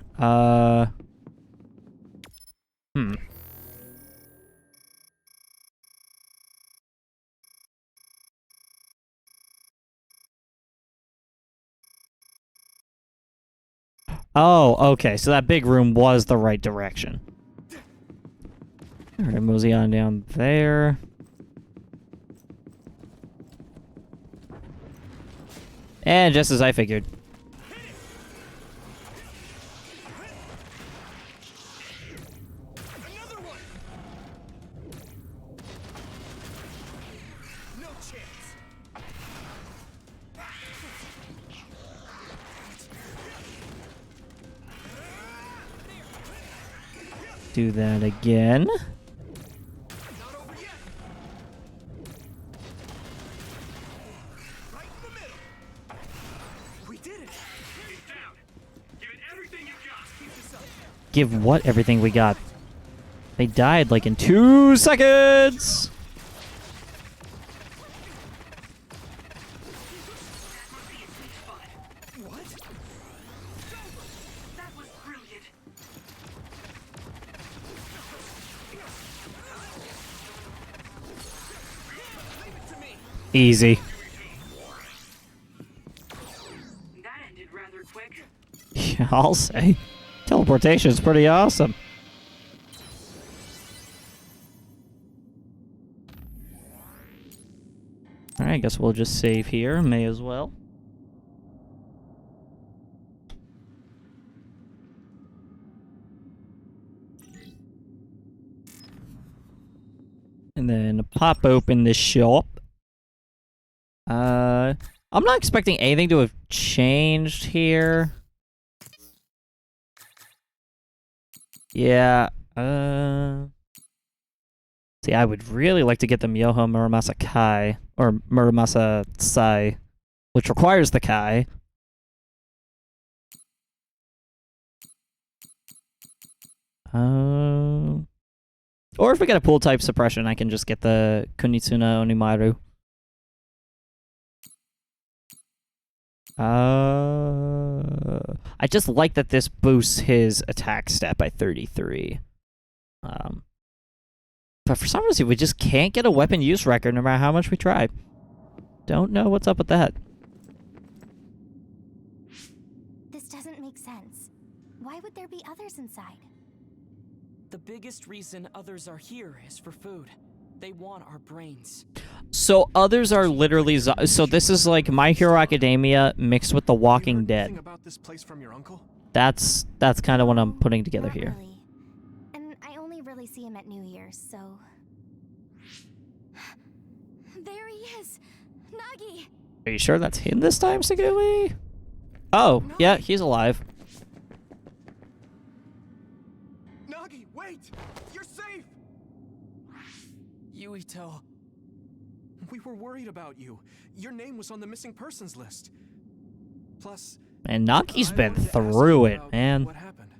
Oh, okay, so that big room was the right direction. Alright, mosey on down there. And just as I figured. Another one. No chance. Do that again. Not over yet. Right in the middle. We did it. He's down. Give it everything you got. Keep this up. Give what everything we got? They died like in 2 seconds! What? That was brilliant. Leave it to me. Easy. That ended rather quick. Yeah, I'll say. Teleportation is pretty awesome. Alright, I guess we'll just save here. May as well. And then pop open this shop. I'm not expecting anything to have changed here. Yeah, see, I would really like to get the Myoho Muramasa Kai, or Muramasa Sai, which requires the Kai. Or if we get a pool type suppression, I can just get the Kunitsuna Onimaru. I just like that this boosts his attack stat by 33. But for some reason, we just can't get a weapon use record no matter how much we try. Don't know what's up with that. This doesn't make sense. Why would there be others inside? The biggest reason others are here is for food. They want our brains. So others are literally... So this is like My Hero Academia mixed with The Walking Dead. Anything about this place from your uncle? That's kind of what I'm putting together Not here. really. him at New Year's, so... There he is! Nagi! Are you sure that's him this time, Segui? Oh, yeah, he's alive. Nagi, wait! You're safe! Yuito. We were worried about you. Your name was on the missing persons list. Plus, And Nagi's I been wanted to ask through you it, about man. What happened?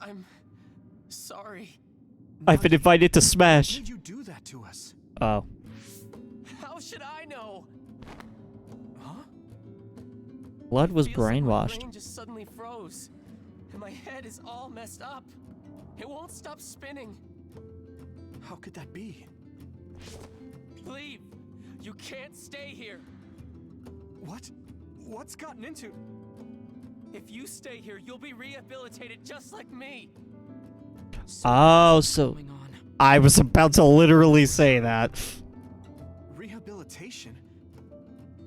I'm sorry. I've been Nagi, invited to why Smash. did you do that to us? Oh. How should I know? Huh? Blood was Feels like my brainwashed. brain just suddenly froze, and my head is all messed up. It won't stop spinning. How could that be? Leave. You can't stay here. What? What's gotten into? If you stay here, you'll be rehabilitated just like me. Oh, what's so going on? I was about to literally say that. Rehabilitation?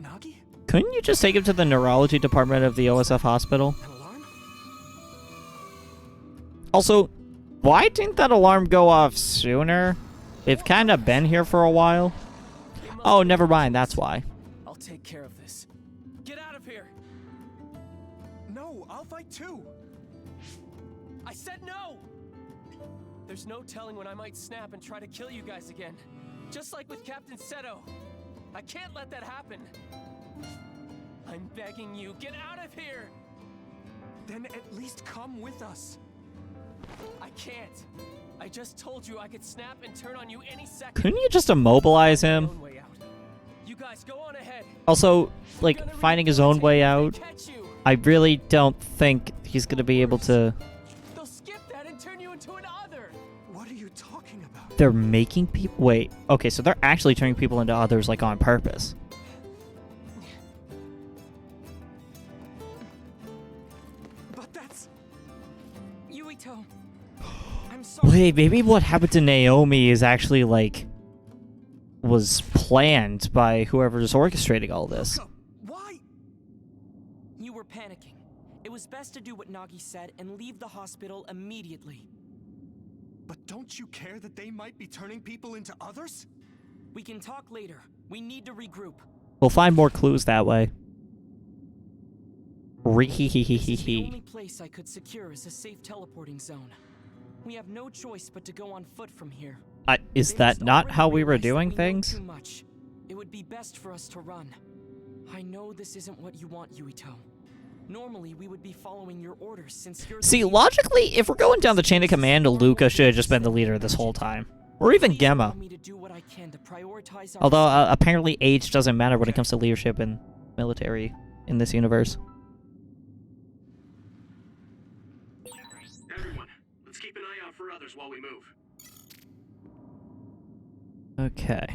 Nagi? Couldn't you just take him to the neurology department of the OSF hospital? An alarm? Also, why didn't that alarm go off sooner? We've kind of been here for a while. Oh, never mind, that's why. I'll take care of this. Get out of here. No, I'll fight too. I said no. There's no telling when I might snap and try to kill you guys again. Just like with Captain Seto. I can't let that happen. I'm begging you, get out of here. Then at least come with us. I can't. I just told you I could snap and turn on you any second. Couldn't you just immobilize My him? own way out. You guys go on ahead. Also, I'm like, gonna finding his own way out, rehabilitate you if they catch you. I really don't think he's gonna be able to... They'll skip that and turn you into an other. What are you talking about? They're making people... Wait, okay, so they're actually turning people into others, like, on purpose. But that's... Yuito. I'm sorry. Wait, maybe what happened to Naomi is actually, like, was planned by whoever's orchestrating all this. Why? You were panicking. It was best to do what Nagi said and leave the hospital immediately. But don't you care that they might be turning people into others? We can talk later. We need to regroup. We'll find more clues that way. This is the Re-hee-hee-hee-hee-hee. only place I could secure is a safe teleporting zone. We have no choice but to go on foot from here. Is They that must not already how we were realize that doing we know things? too much. It would be best for us to run. I know this isn't what you want, Yuito. Normally, we would be following your orders since you're the See, leader. logically, if we're going down the chain of command, Luca should have just been the leader this whole time. Or even Please allow Gemma. me to do what I can to prioritize our Although, apparently age doesn't matter when it comes to leadership and military in this universe. Everyone, let's keep an eye out for others while we move. Okay.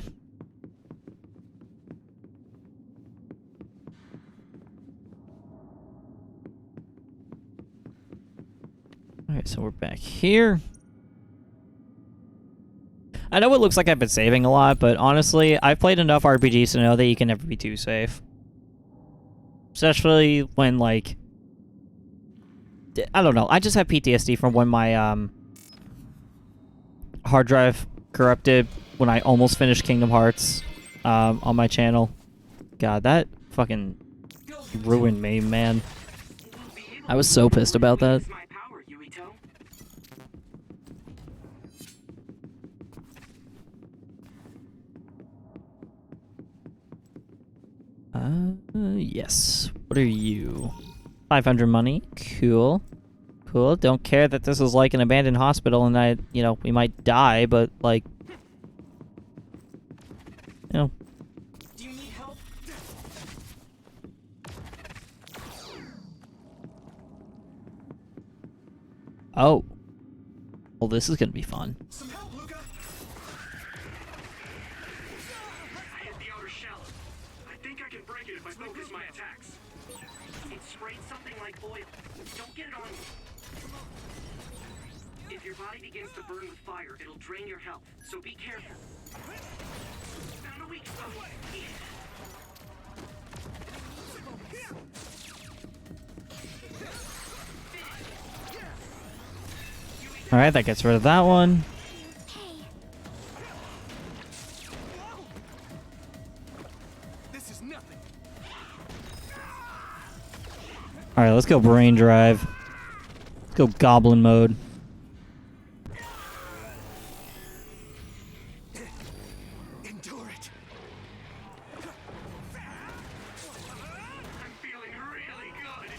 Alright, so we're back here. I know it looks like I've been saving a lot, but honestly, I've played enough RPGs to know that you can never be too safe. Especially when, like... I don't know, I just have PTSD from when my, hard drive corrupted when I almost finished Kingdom Hearts, on my channel. God, that fucking ruined me, man. I was so pissed about that. My power, Yuito. Yes. What are you? 500 money. Cool. Cool. Don't care that this is like an abandoned hospital and we might die, but like... You know. Do you need help? Oh. Well, this is gonna be fun. Some help, Luca! I hit the outer shell. I think I can break it if I focus my attacks. It sprayed something like oil. Don't get it on you. If your body begins to burn with fire, it'll drain your health, so be careful. Found a weak spot. Alright, that gets rid of that one. Alright, let's go brain drive. Let's go goblin mode. Endure it. I'm feeling really good.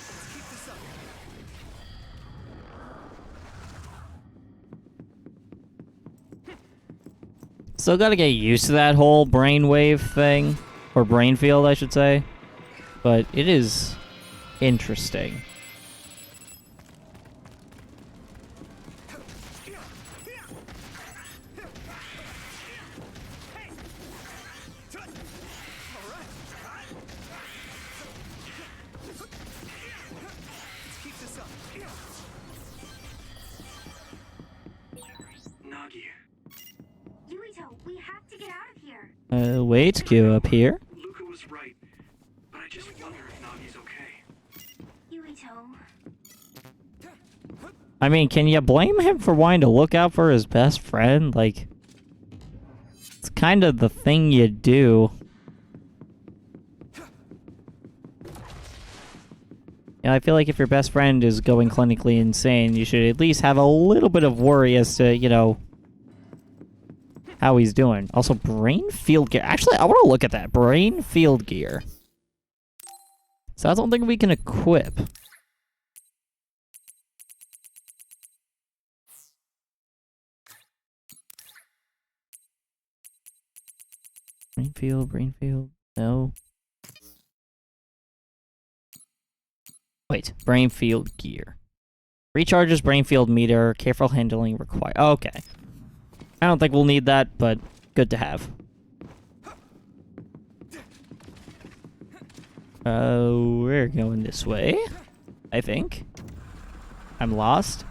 Let's keep this up. Still gotta get used to that whole brainwave thing. Or brain field, I should say. But it is interesting. Nagi, Yuito, we have to get out of here. Wait, queue up here. Luca was right, but I just wonder if Nagi's okay. Yuito. I mean, can you blame him for wanting to look out for his best friend? Like, it's kind of the thing you do. Yeah, I feel like if your best friend is going clinically insane, you should at least have a little bit of worry as to, you know, how he's doing. Also, brain field gear. Actually, I want to look at that. Brain field gear. So that's something we can equip. Brain field. No. Wait, brain field gear. Recharges brain field meter. Careful handling required. Okay. I don't think we'll need that, but good to have. We're going this way, I think. I'm lost.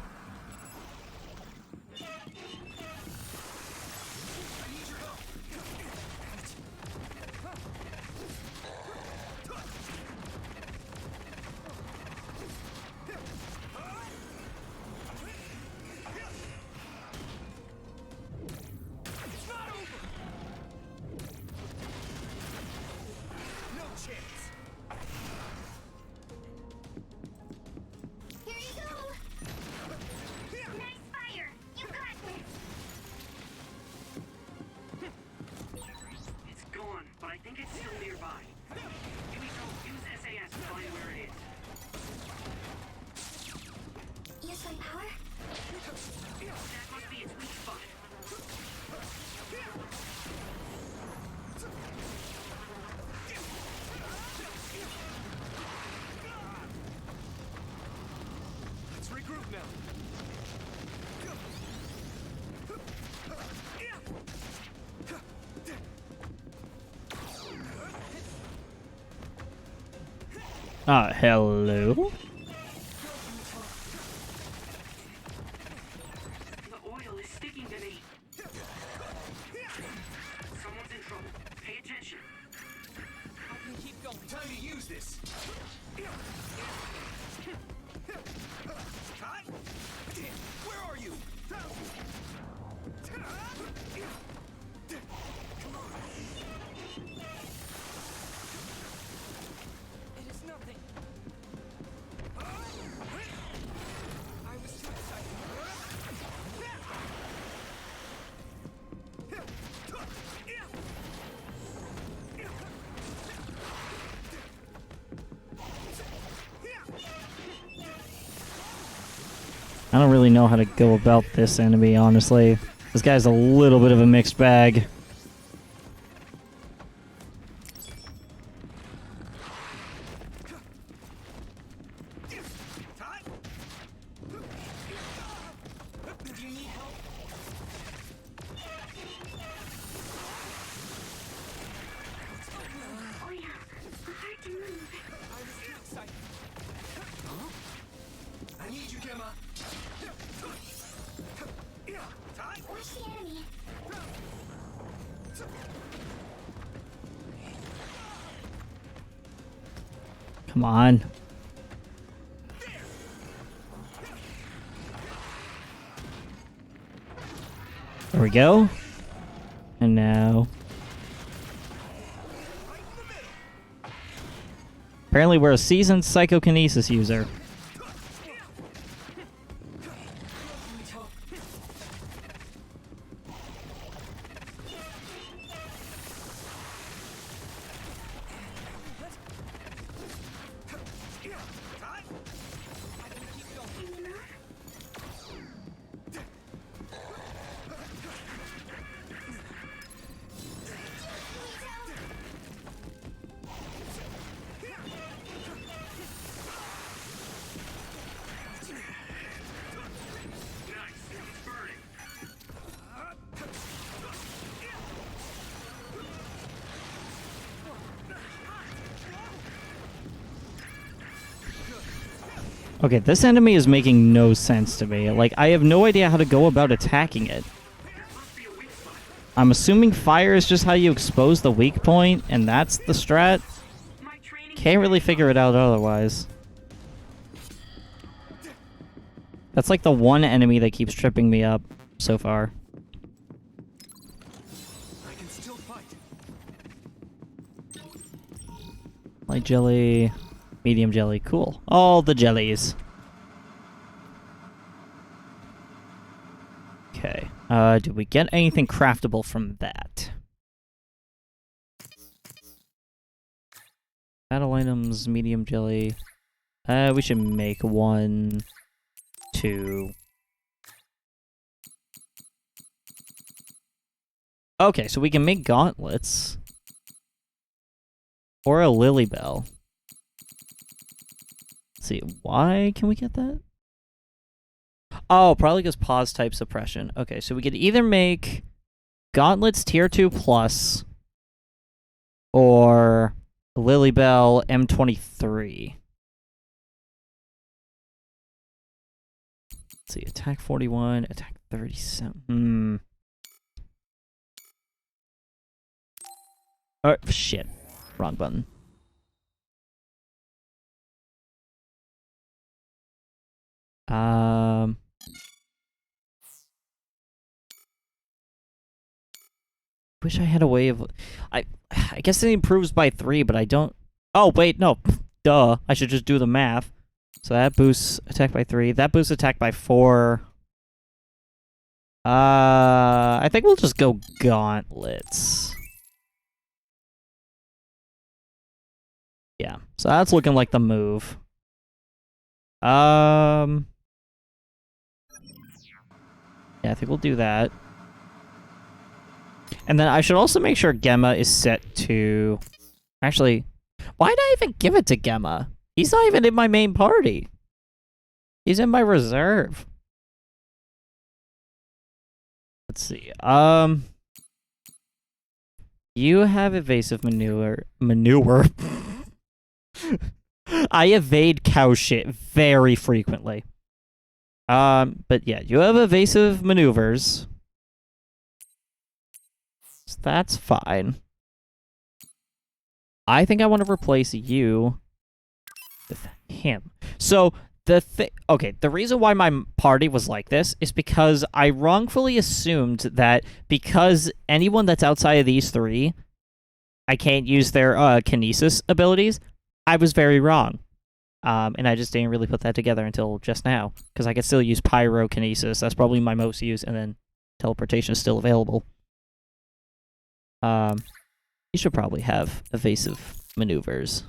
Here you go. Nice fire. You got this. It's gone, but I think it's still nearby. Yuito, use SAS to find where it is. Use my power? That must be its weak spot. Let's regroup now. Hello? The oil is sticking to me. Someone's in trouble. Pay attention. Keep going. Time to use this. Where are you? It is nothing. I was too excited. I don't really know how to go about this enemy, honestly. This guy's a little bit of a mixed bag. Do you need help? Oh yeah. Hard to move. I was too excited. I need you, Gemma. Where's the enemy? Come on. There we go. And now Apparently we're a seasoned psychokinesis user. Okay, this enemy is making no sense to me. Like, I have no idea how to go about attacking it. I'm assuming fire is just how you expose the weak point, and that's the strat. Can't really figure it out otherwise. That's like the one enemy that keeps tripping me up so far. I can still fight. Light jelly, medium jelly, cool. All the jellies. Okay. Did we get anything craftable from that? Battle items, medium jelly. We should make 1, 2. Okay, so we can make gauntlets. Or a lily bell. Let's see, why can we get that? Oh, probably because pause type suppression. Okay, so we could either make gauntlets tier 2 plus or lily bell M23. Let's see, attack 41, attack 37. Oh, shit. Wrong button. Wish I had a way of... I guess it improves by 3, but I don't... Oh, wait, no. Duh. I should just do the math. So that boosts attack by 3. That boosts attack by 4. I think we'll just go gauntlets. Yeah, so that's looking like the move. Yeah, I think we'll do that. And then I should also make sure Gemma is set to... Actually, why did I even give it to Gemma? He's not even in my main party. He's in my reserve. Let's see. You have evasive manure. I evade cow shit very frequently. But yeah, you have evasive maneuvers. So that's fine. I think I want to replace you with him. So the reason why my party was like this is because I wrongfully assumed that because anyone that's outside of these 3, I can't use their kinesis abilities. I was very wrong. And I just didn't really put that together until just now. Because I can still use pyrokinesis. That's probably my most used. And then teleportation is still available. You should probably have evasive maneuvers.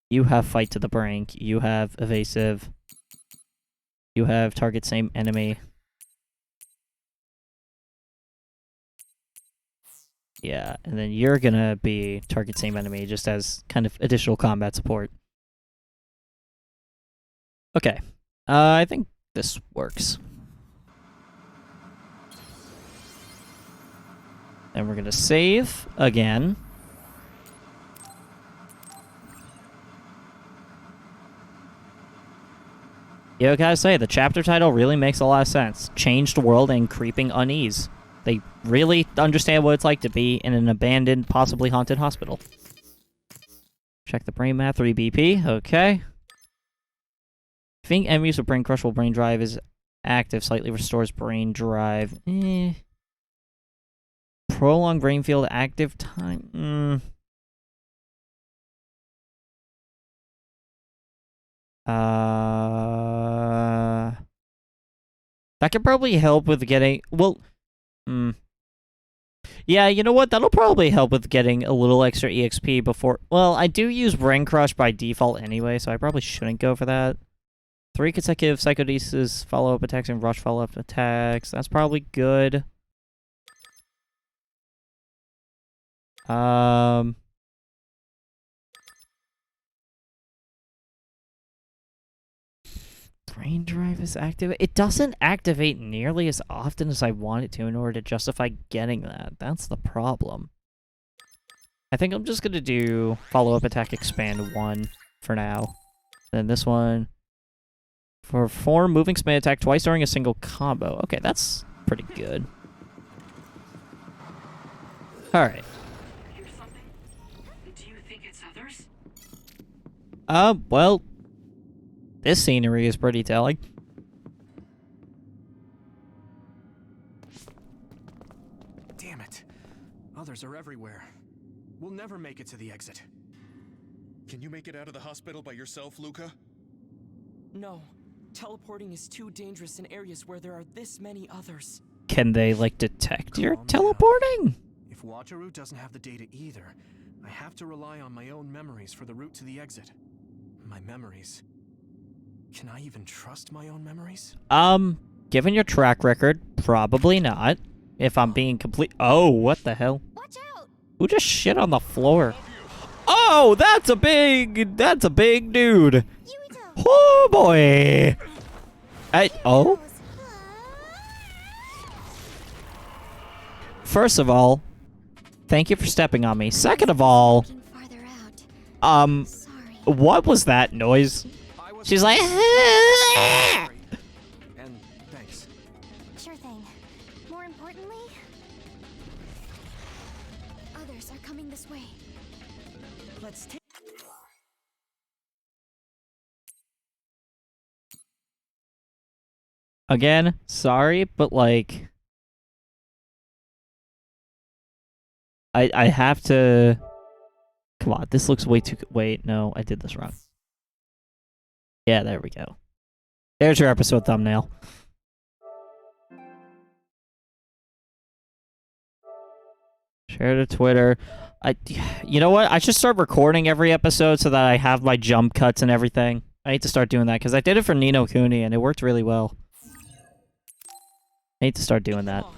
You have fight to the brink. You have evasive. You have target same enemy. Yeah, and then you're gonna be target same enemy just as kind of additional combat support. Okay. I think this works. And we're gonna save again. Yeah, I gotta say, the chapter title really makes a lot of sense. Changed world and creeping unease. They really understand what it's like to be in an abandoned, possibly haunted hospital. Check the brain math, 3 BP, okay. I think enemies with brain crushable brain drive is active, slightly restores brain drive. Prolonged brain field active time. That could probably help with getting... Well, yeah, you know what? That'll probably help with getting a little extra EXP before... Well, I do use Brain Crush by default anyway, so I probably shouldn't go for that. 3 consecutive Psychodesis follow-up attacks and Rush follow-up attacks. That's probably good. Brain Drive is active. It doesn't activate nearly as often as I want it to in order to justify getting that. That's the problem. I think I'm just going to do follow-up attack expand 1 for now. Then this one. For 4, moving may attack twice during a single combo. Okay, that's pretty good. Alright. Hear something? Do you think it's others? Well, this scenery is pretty telling. Damn it. Others are everywhere. We'll never make it to the exit. Can you make it out of the hospital by yourself, Luca? No. Teleporting is too dangerous in areas where there are this many others. Can they, like, detect your Calm teleporting? down. If Wataru doesn't have the data either, I have to rely on my own memories for the route to the exit. My memories. Can I even trust my own memories? Given your track record, probably not. If I'm being complete... Oh, what the hell? Watch out! Who just shit on the floor? Oh, that's a big dude. Oh, boy. Oh? First of all, thank you for stepping on me. Second of all, what was that noise? She's like... And thanks. Sure thing. More importantly, others are coming this way. Let's take... Again, sorry, but like... I have to... Come on, this looks way too... Wait, no, I did this wrong. Yeah, there we go. There's your episode thumbnail. Share to Twitter. You know what? I should start recording every episode so that I have my jump cuts and everything. I need to start doing that because I did it for Ni no Kuni and it worked really well. I need to start doing that. The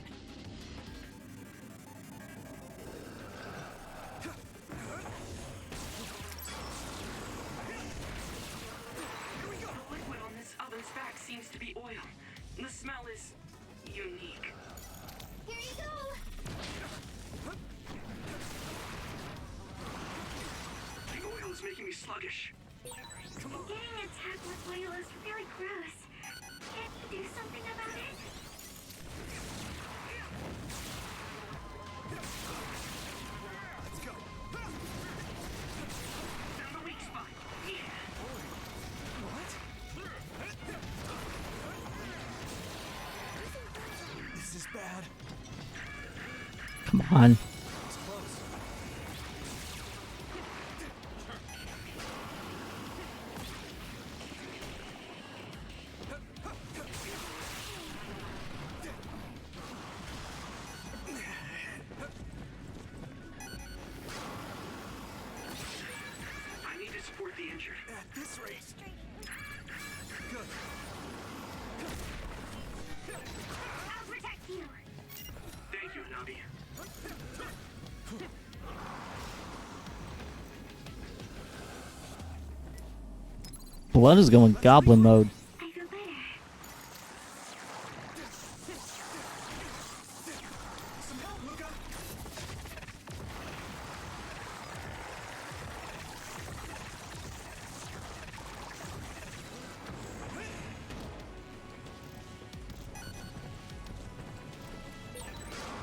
liquid on this other's back seems to be oil. The smell is unique. Here you go! The oil is making me sluggish. Getting attacked with oil is really gross. Can't you do something about it? Let's go. Found the weak spot. Yeah. This is bad. Come on. It's close. I need to support the injured. At this rate. Good. I'll protect you. Thank you, Nabi. Blood is going goblin mode. I feel better. Some help, Luca.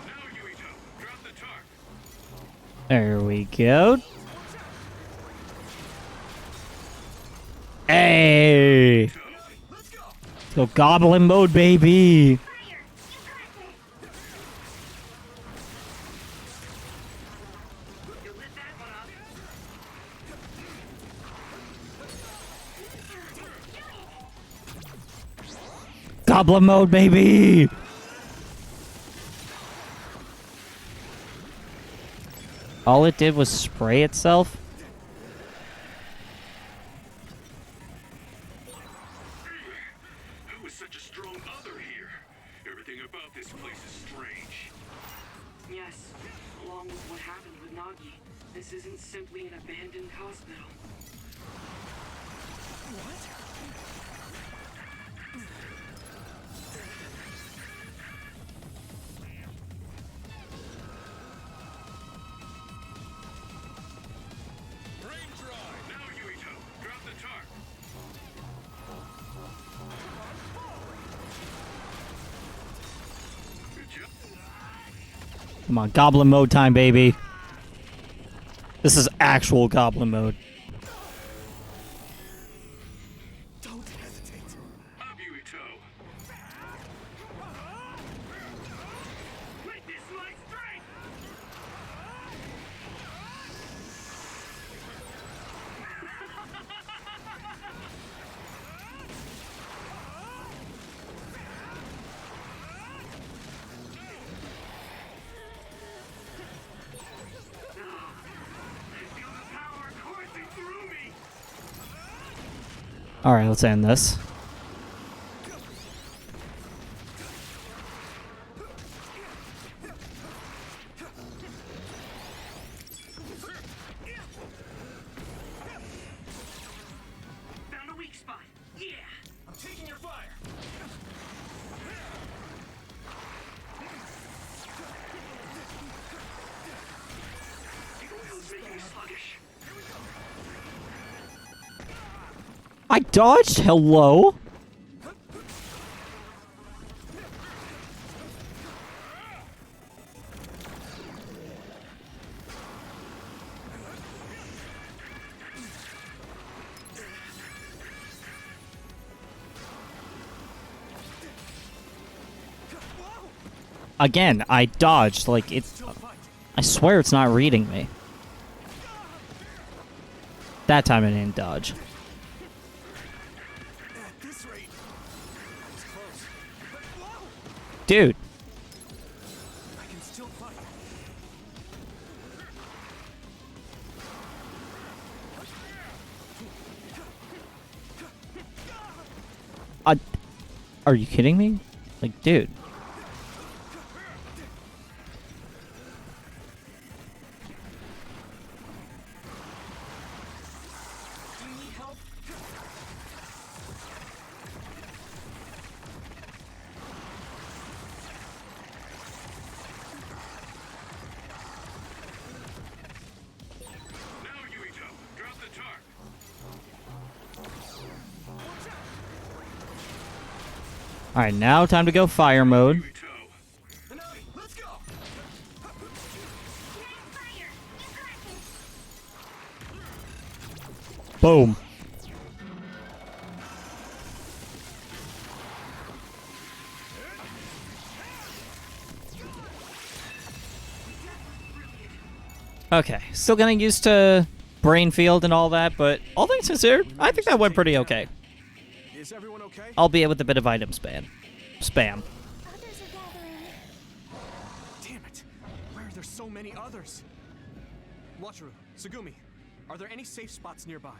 Now, Yuito, drop the tarp. There we go. Hey! Let's go. Let's go goblin mode, baby! Fire! You got this! You lit that one up. goblin mode, baby! All it did was spray itself? Who is such a strong other here? Everything about this place is strange. Yes, along with what happened with Nagi, this isn't simply an abandoned hospital. Brain dry! Now, Yuito, drop the tarp. Good job. Come on, goblin mode time, baby. This is actual goblin mode. Don't hesitate. Up, Yuito. Witness my strength! I feel the power coursing through me. Alright, let's end this. Found a weak spot. Yeah. I'm taking your fire. The oil's making me sluggish. I dodged? Hello? Again, I dodged. Like, I swear it's not reading me. That time I didn't dodge. At this rate, it's close. Whoa! Dude. I can still fight. Are you kidding me? Like, dude. Do you need help? Now, Yuito, drop the tarp. Alright, now time to go fire mode. Yuito. Hanami, let's go. Fire! Boom. Okay, still getting used to brain field and all that, but all things considered, I think that went pretty okay. Is everyone okay? Albeit with a bit of item spam. Others are gathering. Damn it! Why are there so many others? Wataru, Tsugumi, are there any safe spots nearby?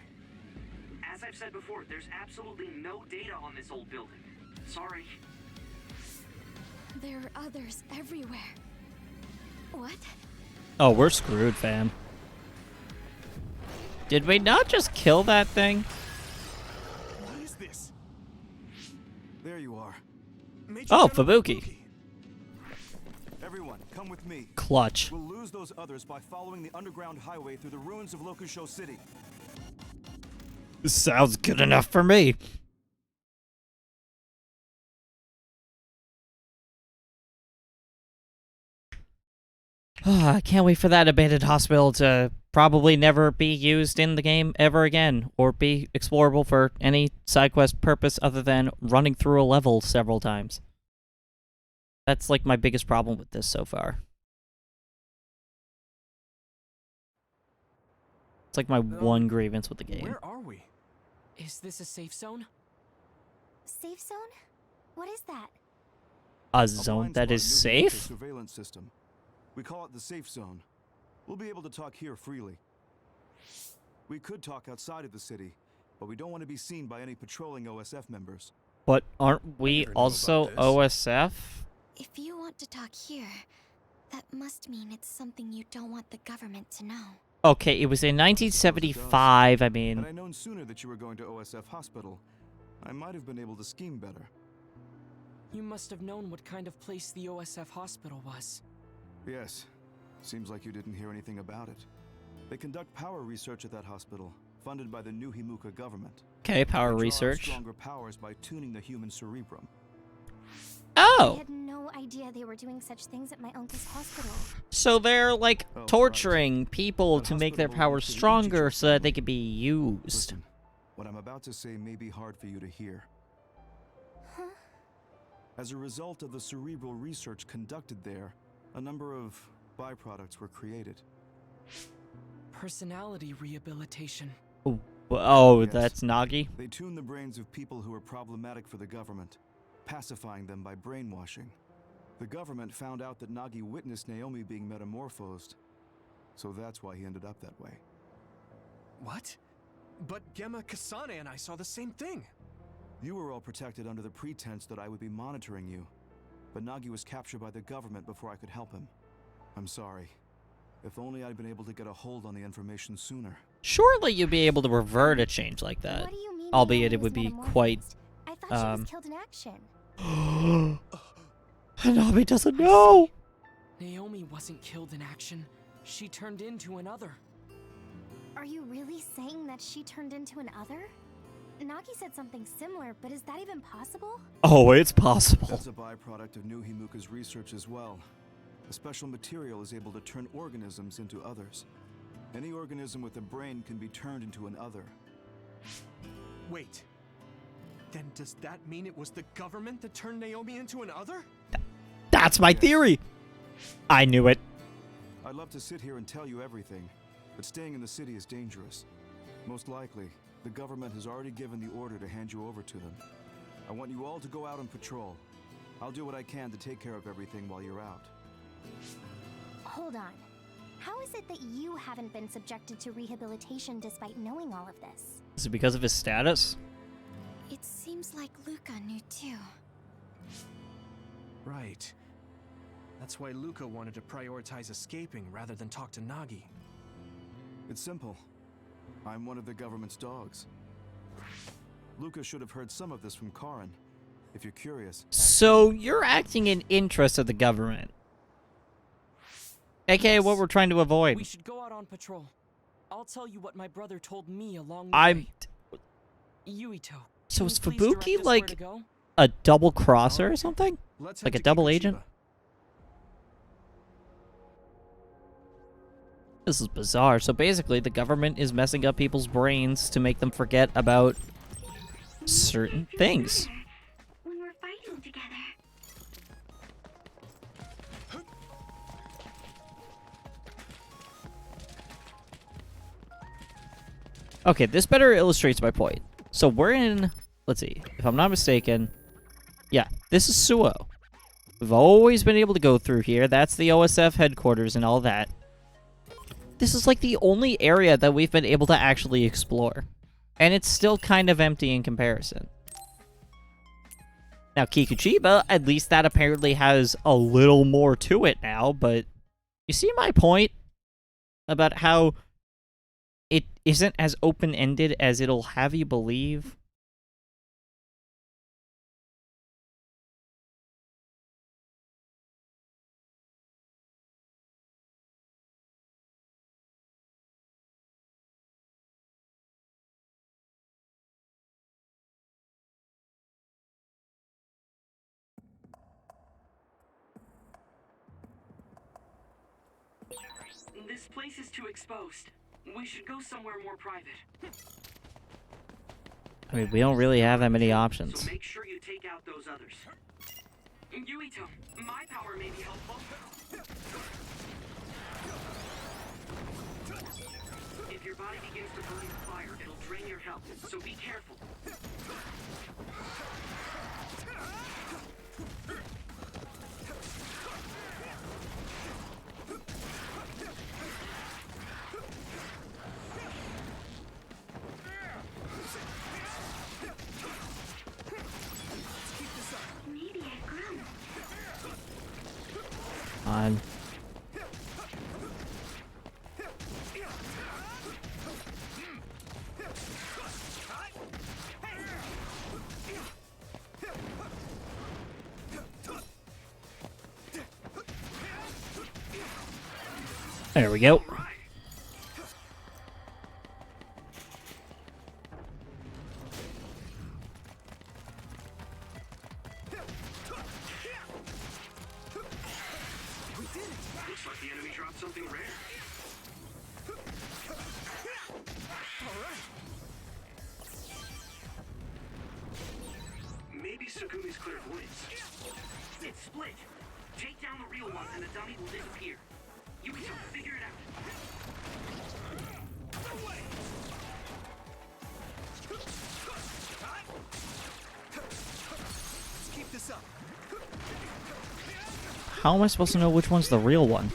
As I've said before, there's absolutely no data on this old building. Sorry. There are others everywhere. What? Oh, we're screwed, fam. Did we not just kill that thing? What is this? There you are. Major Oh, General Fubuki. Everyone, come with me. Clutch. We'll lose those others by following the underground highway through the ruins of Lokusho City. Sounds good enough for me. I can't wait for that abandoned hospital to probably never be used in the game ever again, or be explorable for any side quest purpose other than running through a level several times. That's like my biggest problem with this so far. It's like my one grievance with the game. Where are we? Is this a safe zone? Safe zone? What is that? A zone that is safe? Surveillance system. We call it the safe zone. We'll be able to talk here freely. We could talk outside of the city, but we don't want to be seen by any patrolling OSF members. But aren't we also OSF? If you want to talk here, that must mean it's something you don't want the government to know. Okay, it was in 1975, I mean... Had I known sooner that you were going to OSF Hospital, I might have been able to scheme better. You must have known what kind of place the OSF hospital was. Yes. Seems like you didn't hear anything about it. They conduct power research at that hospital, funded by the New Himuka government. Okay, power They draw out research. Stronger powers by tuning the human cerebrum. Oh! I had no idea they were doing such things at my uncle's hospital. So they're, like, Oh, torturing people That to make their hospital powers belongs to the stronger Ichijo so that family. they can be used. Listen, what I'm about to say may be hard for you to hear. Huh? As a result of the cerebral research conducted there, a number of byproducts were created. Personality rehabilitation. Oh, Yes. that's Nagi? They tuned the brains of people who were problematic for the government, pacifying them by brainwashing. The government found out that Nagi witnessed Naomi being metamorphosed, so that's why he ended up that way. What? But Gemma, Kasane, and I saw the same thing. You were all protected under the pretense that I would be monitoring you, but Nagi was captured by the government before I could help him. I'm sorry. If only I'd been able to get a hold on the information sooner. Surely you'd be able to revert a change like that. What do you mean Albeit Naomi it would was be quite... metamorphosed? I thought she was killed in action. Hanami doesn't know! Naomi wasn't killed in action. She turned into another. Are you really saying that she turned into an other? Nagi said something similar, but is that even possible? Oh, it's possible. That's a byproduct of New Himuka's research as well. A special material is able to turn organisms into others. Any organism with a brain can be turned into an other. Wait. Then does that mean it was the government that turned Naomi into an other? That's my theory! I knew it. I'd love to sit here and tell you everything, but staying in the city is dangerous. Most likely, the government has already given the order to hand you over to them. I want you all to go out on patrol. I'll do what I can to take care of everything while you're out. Hold on. How is it that you haven't been subjected to rehabilitation despite knowing all of this? Is it because of his status? It seems like Luca knew too. Right. That's why Luca wanted to prioritize escaping rather than talk to Nagi. It's simple. I'm one of the government's dogs. Luca should have heard some of this from Karin. If you're curious... So, you're acting in interest of the government. AKA what we're trying to avoid. We should go out on patrol. I'll tell you what my brother told me along the way. Yuito. So is can you please direct Fubuki us where to like go? a double crosser or something? Let's Like head a to double Kikuchiba. agent? This is bizarre. So basically, the government is messing up people's brains to make them forget about certain things. When we're fighting together. Okay, this better illustrates my point. So we're in, let's see, if I'm not mistaken, yeah, this is Suo. We've always been able to go through here. That's the OSF headquarters and all that. This is like the only area that we've been able to actually explore. And it's still kind of empty in comparison. Now, Kikuchiba, at least that apparently has a little more to it now, but you see my point about how it isn't as open-ended as it'll have you believe? This place is too exposed. We should go somewhere more private. I mean, we don't really have that many options. So make sure you take out those others. Yuito, my power may be helpful. If your body begins to burn with fire, it'll drain your health, so be careful. on. There we go. Looks like the enemy dropped something rare. Maybe Sugumi's clairvoyance. It's split. Take down the real one and the dummy will disappear. You can figure it out. Let's keep this up. How am I supposed to know which one's the real one?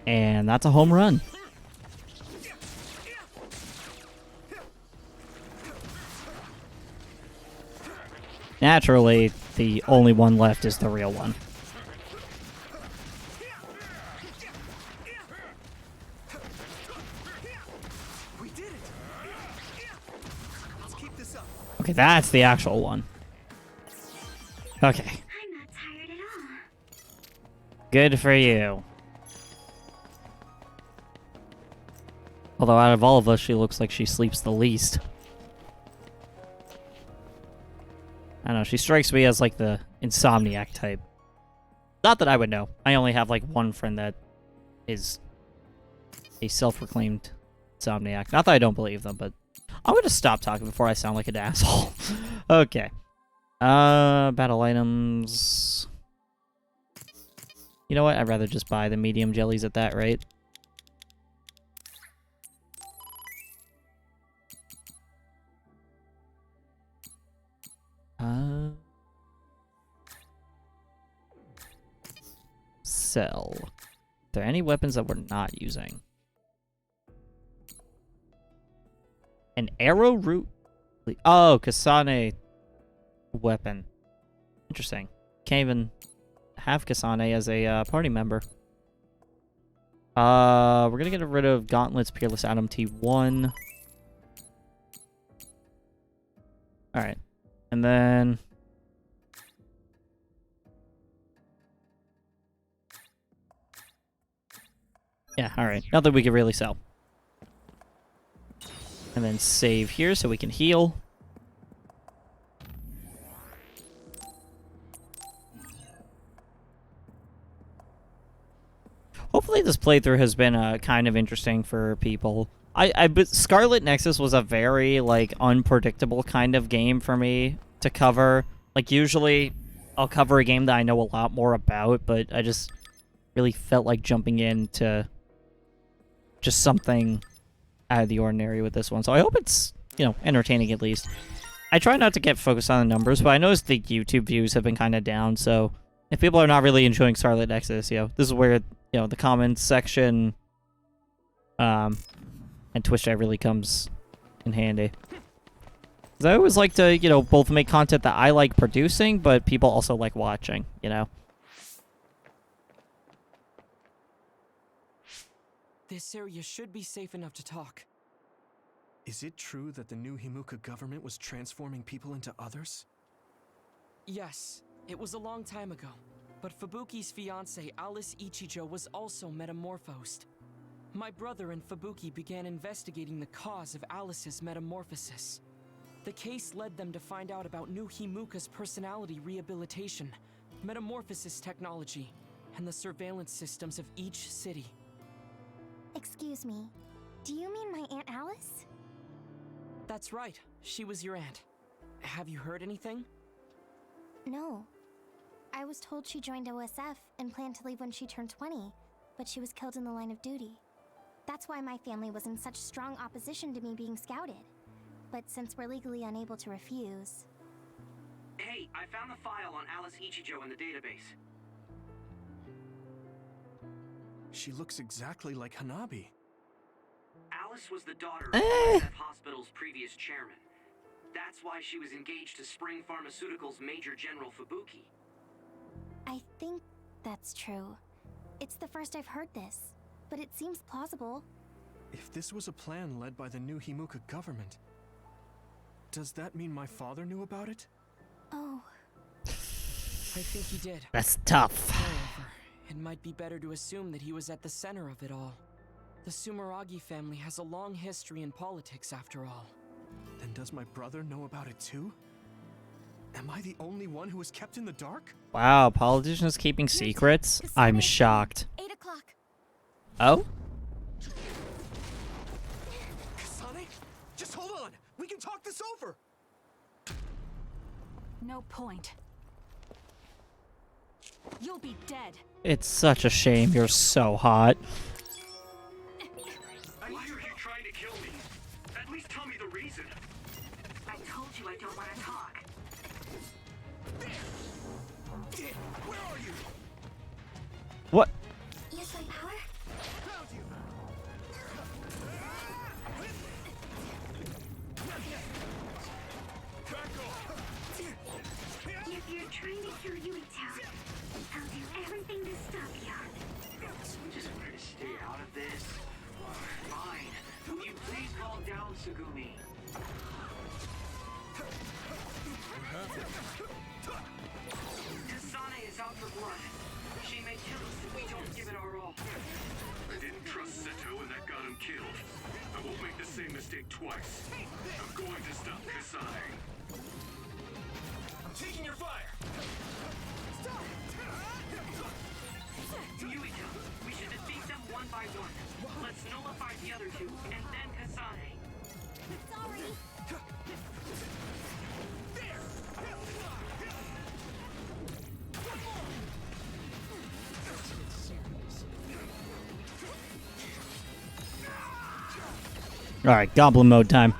And that's a home run. Naturally, the only one left is the real one. We did it. Let's keep this up. Okay, that's the actual one. Okay. I'm not tired at all. Good for you. Although out of all of us, she looks like she sleeps the least. I don't know, she strikes me as like the insomniac type. Not that I would know. I only have like one friend that is a self-proclaimed insomniac. Not that I don't believe them, but I'm gonna stop talking before I sound like an asshole. Okay. Battle items. You know what? I'd rather just buy the medium jellies at that rate. Sell. Are there any weapons that we're not using? An arrow root. Oh, Kasane weapon. Interesting. Can't even have Kasane as a party member. We're gonna get rid of Gauntlet's Peerless Atom T1. Alright. And then... yeah, alright. Nothing we can really sell. And then save here so we can heal. Hopefully this playthrough has been kind of interesting for people. But Scarlet Nexus was a very, like, unpredictable kind of game for me to cover. Like, usually I'll cover a game that I know a lot more about, but I just really felt like jumping into just something out of the ordinary with this one. So I hope it's, you know, entertaining at least. I try not to get focused on the numbers, but I noticed the YouTube views have been kind of down, so if people are not really enjoying Scarlet Nexus, you know, this is where, you know, the comments section and Twitch chat really comes in handy. 'Cause I always like to, you know, both make content that I like producing, but people also like watching, you know? This area should be safe enough to talk. Is it true that the new Himuka government was transforming people into others? Yes, it was a long time ago. But Fubuki's fiancée, Alice Ichijo, was also metamorphosed. My brother and Fubuki began investigating the cause of Alice's metamorphosis. The case led them to find out about new Himuka's personality rehabilitation, metamorphosis technology, and the surveillance systems of each city. Excuse me, do you mean my Aunt Alice? That's right, she was your aunt. Have you heard anything? No. I was told she joined OSF and planned to leave when she turned 20, but she was killed in the line of duty. That's why my family was in such strong opposition to me being scouted. But since we're legally unable to refuse... Hey, I found the file on Alice Ichijo in the database. She looks exactly like Hanabi. Alice was the daughter of Eh. OSF Hospital's previous chairman. That's why she was engaged to Spring Pharmaceuticals' Major General Fubuki. I think that's true. It's the first I've heard this, but it seems plausible. If this was a plan led by the new Himuka government, does that mean my father knew about it? Oh, I think he did. That's tough. However, it might be better to assume that he was at the center of it all. The Sumeragi family has a long history in politics, after all. Then does my brother know about it too? Am I the only one who is kept in the dark? Wow, politicians keeping secrets? I'm shocked. 8 o'clock. Oh? Kasane? Just hold on! We can talk this over! No point. You'll be dead. It's such a shame you're so hot. Why are you trying to kill me? At least tell me the reason. I told you I don't want to talk. Where are you? What? Yes, my power? Found you! Back off! If you're trying to kill Yuito, I'll do everything to stop you. Just wanted to stay out of this. Fine. Will you please calm down, Sugumi? Kasane is out for blood. She may kill us if we don't give it our all. I didn't trust Seto and that got him killed. I won't make the same mistake twice. I'm going to stop Kasane. I'm taking your fire! Yuito, we should defeat them one by one. Let's nullify the other two, and then Kasane. Sorry. Alright, goblin mode time.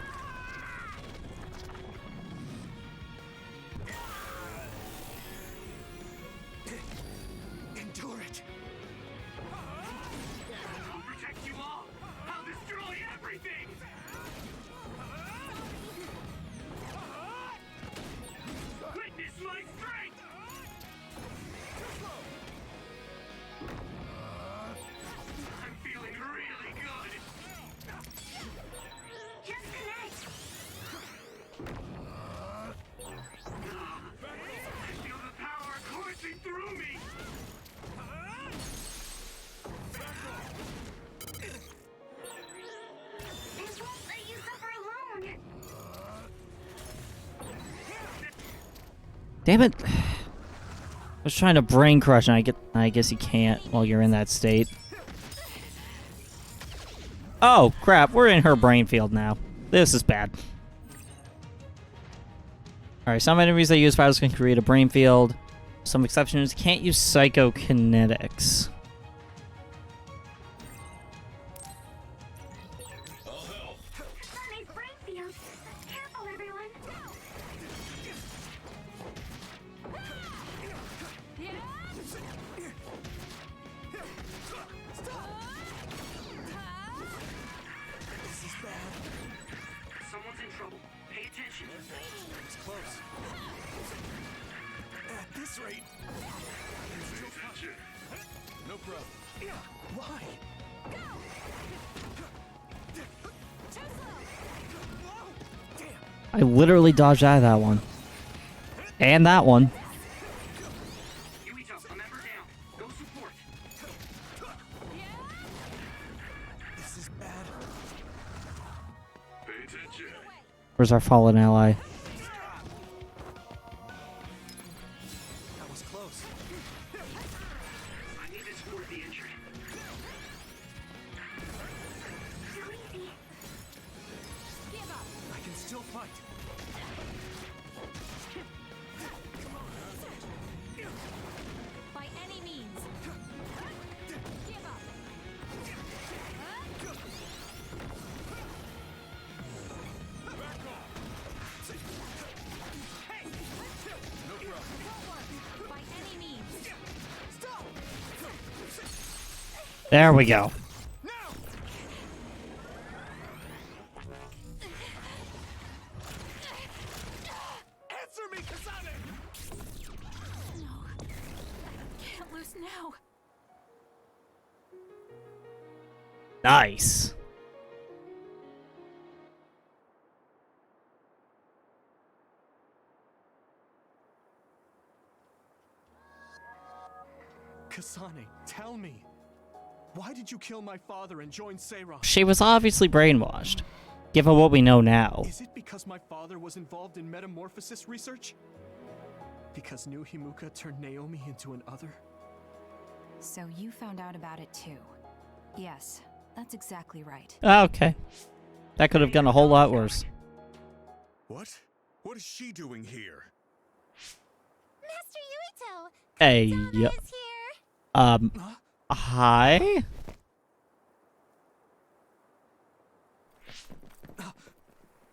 Endure it! I'll protect you all. I'll destroy everything. Witness my strength. I'm feeling really good. Just connect. I feel the power coursing through me. It won't let you suffer alone. Damn it. I was trying to brain crush and I guess you can't while you're in that state. Oh, crap. We're in her brain field now. This is bad. Alright, some enemies that use files can create a brain field. Some exceptions can't use psychokinetics. Kasane's brain field. Careful, everyone. Someone's in trouble. Pay attention. It's close. At this rate... Pay attention. No problem. Why? I literally dodged out of that one. And that one. Yuito, a member down. Go support. This is bad. Pay attention. Where's our fallen ally? That was close. I need to support the injured. So easy. I can still fight. By any means. Give up. By any means. There we go. Answer me, Kasane! No. Can't lose now. Nice. Kasane, tell me. Why did you kill my father and join Seiran? She was obviously brainwashed, given what we know now. Is it because my father was involved in metamorphosis research? Because New Himuka turned Naomi into an other? So you found out about it too. Yes, that's exactly right. Okay. That could have gone a whole lot worse. What? What is she doing here? Master Yuito! Hey, Katana is here! Hi?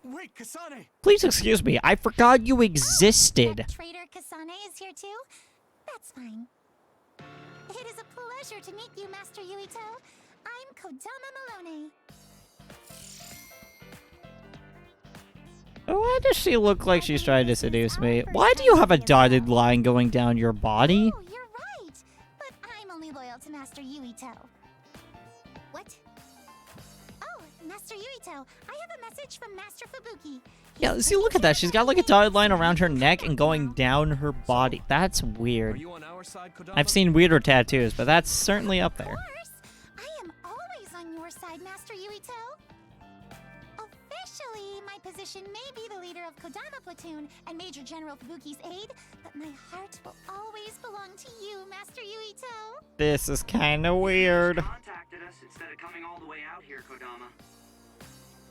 Wait, Kasane! Please excuse me, I forgot you existed. That traitor Kasane is here too? That's fine. It is a pleasure to meet you, Master Yuito. I'm Kodama Malone. Why does she look like she's trying to seduce me? Why do you have a dotted line going down your body? Oh, you're right. But I'm only loyal to Master Yuito. What? Oh, Master Yuito, I have a message from Master Fubuki. Yeah, see, look at that. She's got like a dotted line around her neck and going down her body. That's Are weird. you on our side, Kodama? I've seen weirder tattoos, but that's certainly up there. Of course. I am always on your side, Master Yuito. Officially, my position may be the leader of Kodama Platoon and Major General Fubuki's aide, but my heart will always belong to you, Master Yuito. This is kind of weird. Contacted us instead of coming all the way out here, Kodama.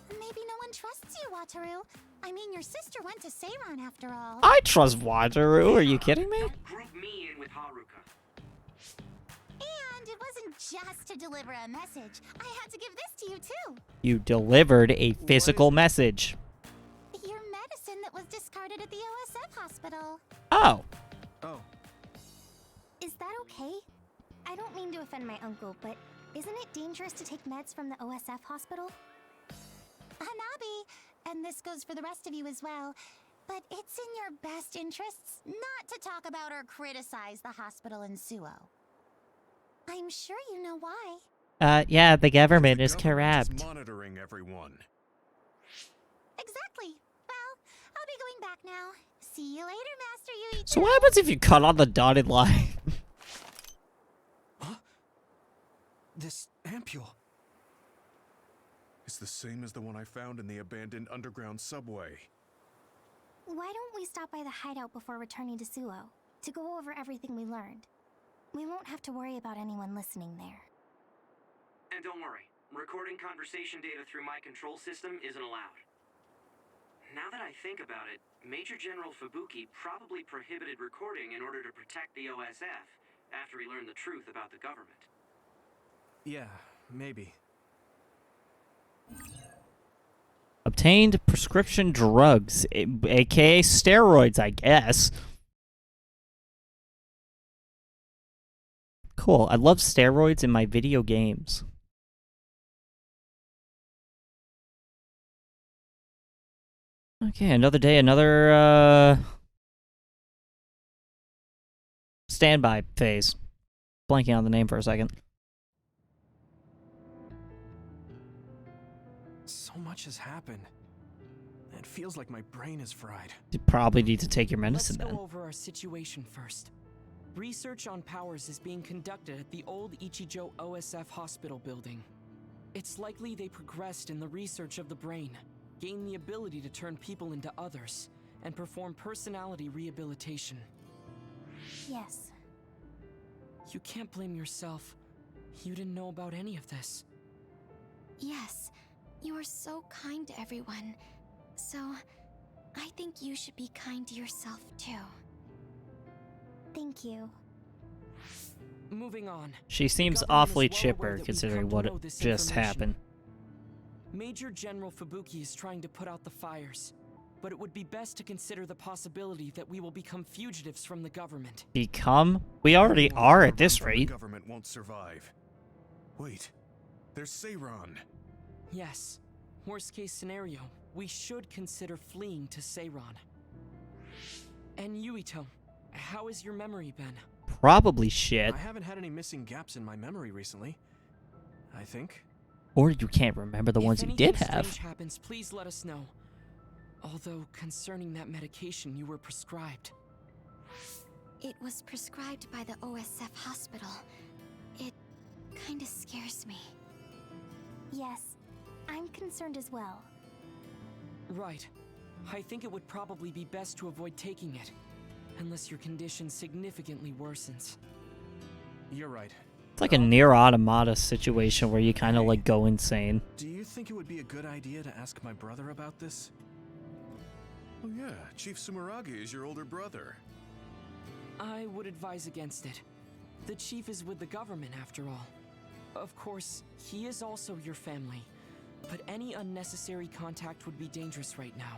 Maybe no one trusts you, Wataru. I mean, your sister went to Seiran after all. I trust Wataru. Are you kidding me? Don't group me in with Haruka. And it wasn't just to deliver a message. I had to give this to you, too. You delivered a physical message. Your medicine that was discarded at the OSF hospital. Oh. Oh, Is that okay? I don't mean to offend my uncle, but isn't it dangerous to take meds from the OSF hospital? Hanabi, and this goes for the rest of you as well, but it's in your best interests not to talk about or criticize the hospital in Suo. I'm sure you know why. Yeah, the government is Government corrupt. monitoring everyone. Exactly. Well, I'll be going back now. See you later, Master Yuito. So what happens if you cut on the dotted line? this ampule. It's the same as the one I found in the abandoned underground subway. Why don't we stop by the hideout before returning to Suo to go over everything we learned? We won't have to worry about anyone listening there. And don't worry, recording conversation data through my control system isn't allowed. Now that I think about it, Major General Fubuki probably prohibited recording in order to protect the OSF after he learned the truth about the government. Yeah, maybe. Obtained prescription drugs, aka steroids, I guess. Cool. I love steroids in my video games. Okay, another day, another standby phase. Blanking on the name for a second. So much has happened. It feels like my brain is fried. You probably need to take your medicine Let's then. go over our situation first. Research on powers is being conducted at the old Ichijo OSF hospital building. It's likely they progressed in the research of the brain, gained the ability to turn people into others, and perform personality rehabilitation. Yes. You can't blame yourself. You didn't know about any of this. Yes, you are so kind to everyone. So, I think you should be kind to yourself too. Thank you. Moving on. She seems The government awfully is well chipper aware that we've considering come to what know this just information. happened. Major General Fubuki is trying to put out the fires, but it would be best to consider the possibility that we will become fugitives from the government. Become? We already are at this The rate. government won't survive. Wait, there's Seiran. Yes. Worst case scenario, we should consider fleeing to Seiran. And Yuito, how has your memory been? Probably shit. I haven't had any missing gaps in my memory recently. I think. Or you can't remember the ones you did have. If anything strange happens, please let us know. Although, concerning that medication you were prescribed. It was prescribed by the OSF hospital. It kinda scares me. Yes, I'm concerned as well. Right. I think it would probably be best to avoid taking it. Unless your condition significantly worsens. You're right. It's like a near automata situation where you kind of like go insane. Do you think it would be a good idea to ask my brother about this? Oh yeah, Chief Sumeragi is your older brother. I would advise against it. The chief is with the government after all. Of course, he is also your family. But any unnecessary contact would be dangerous right now.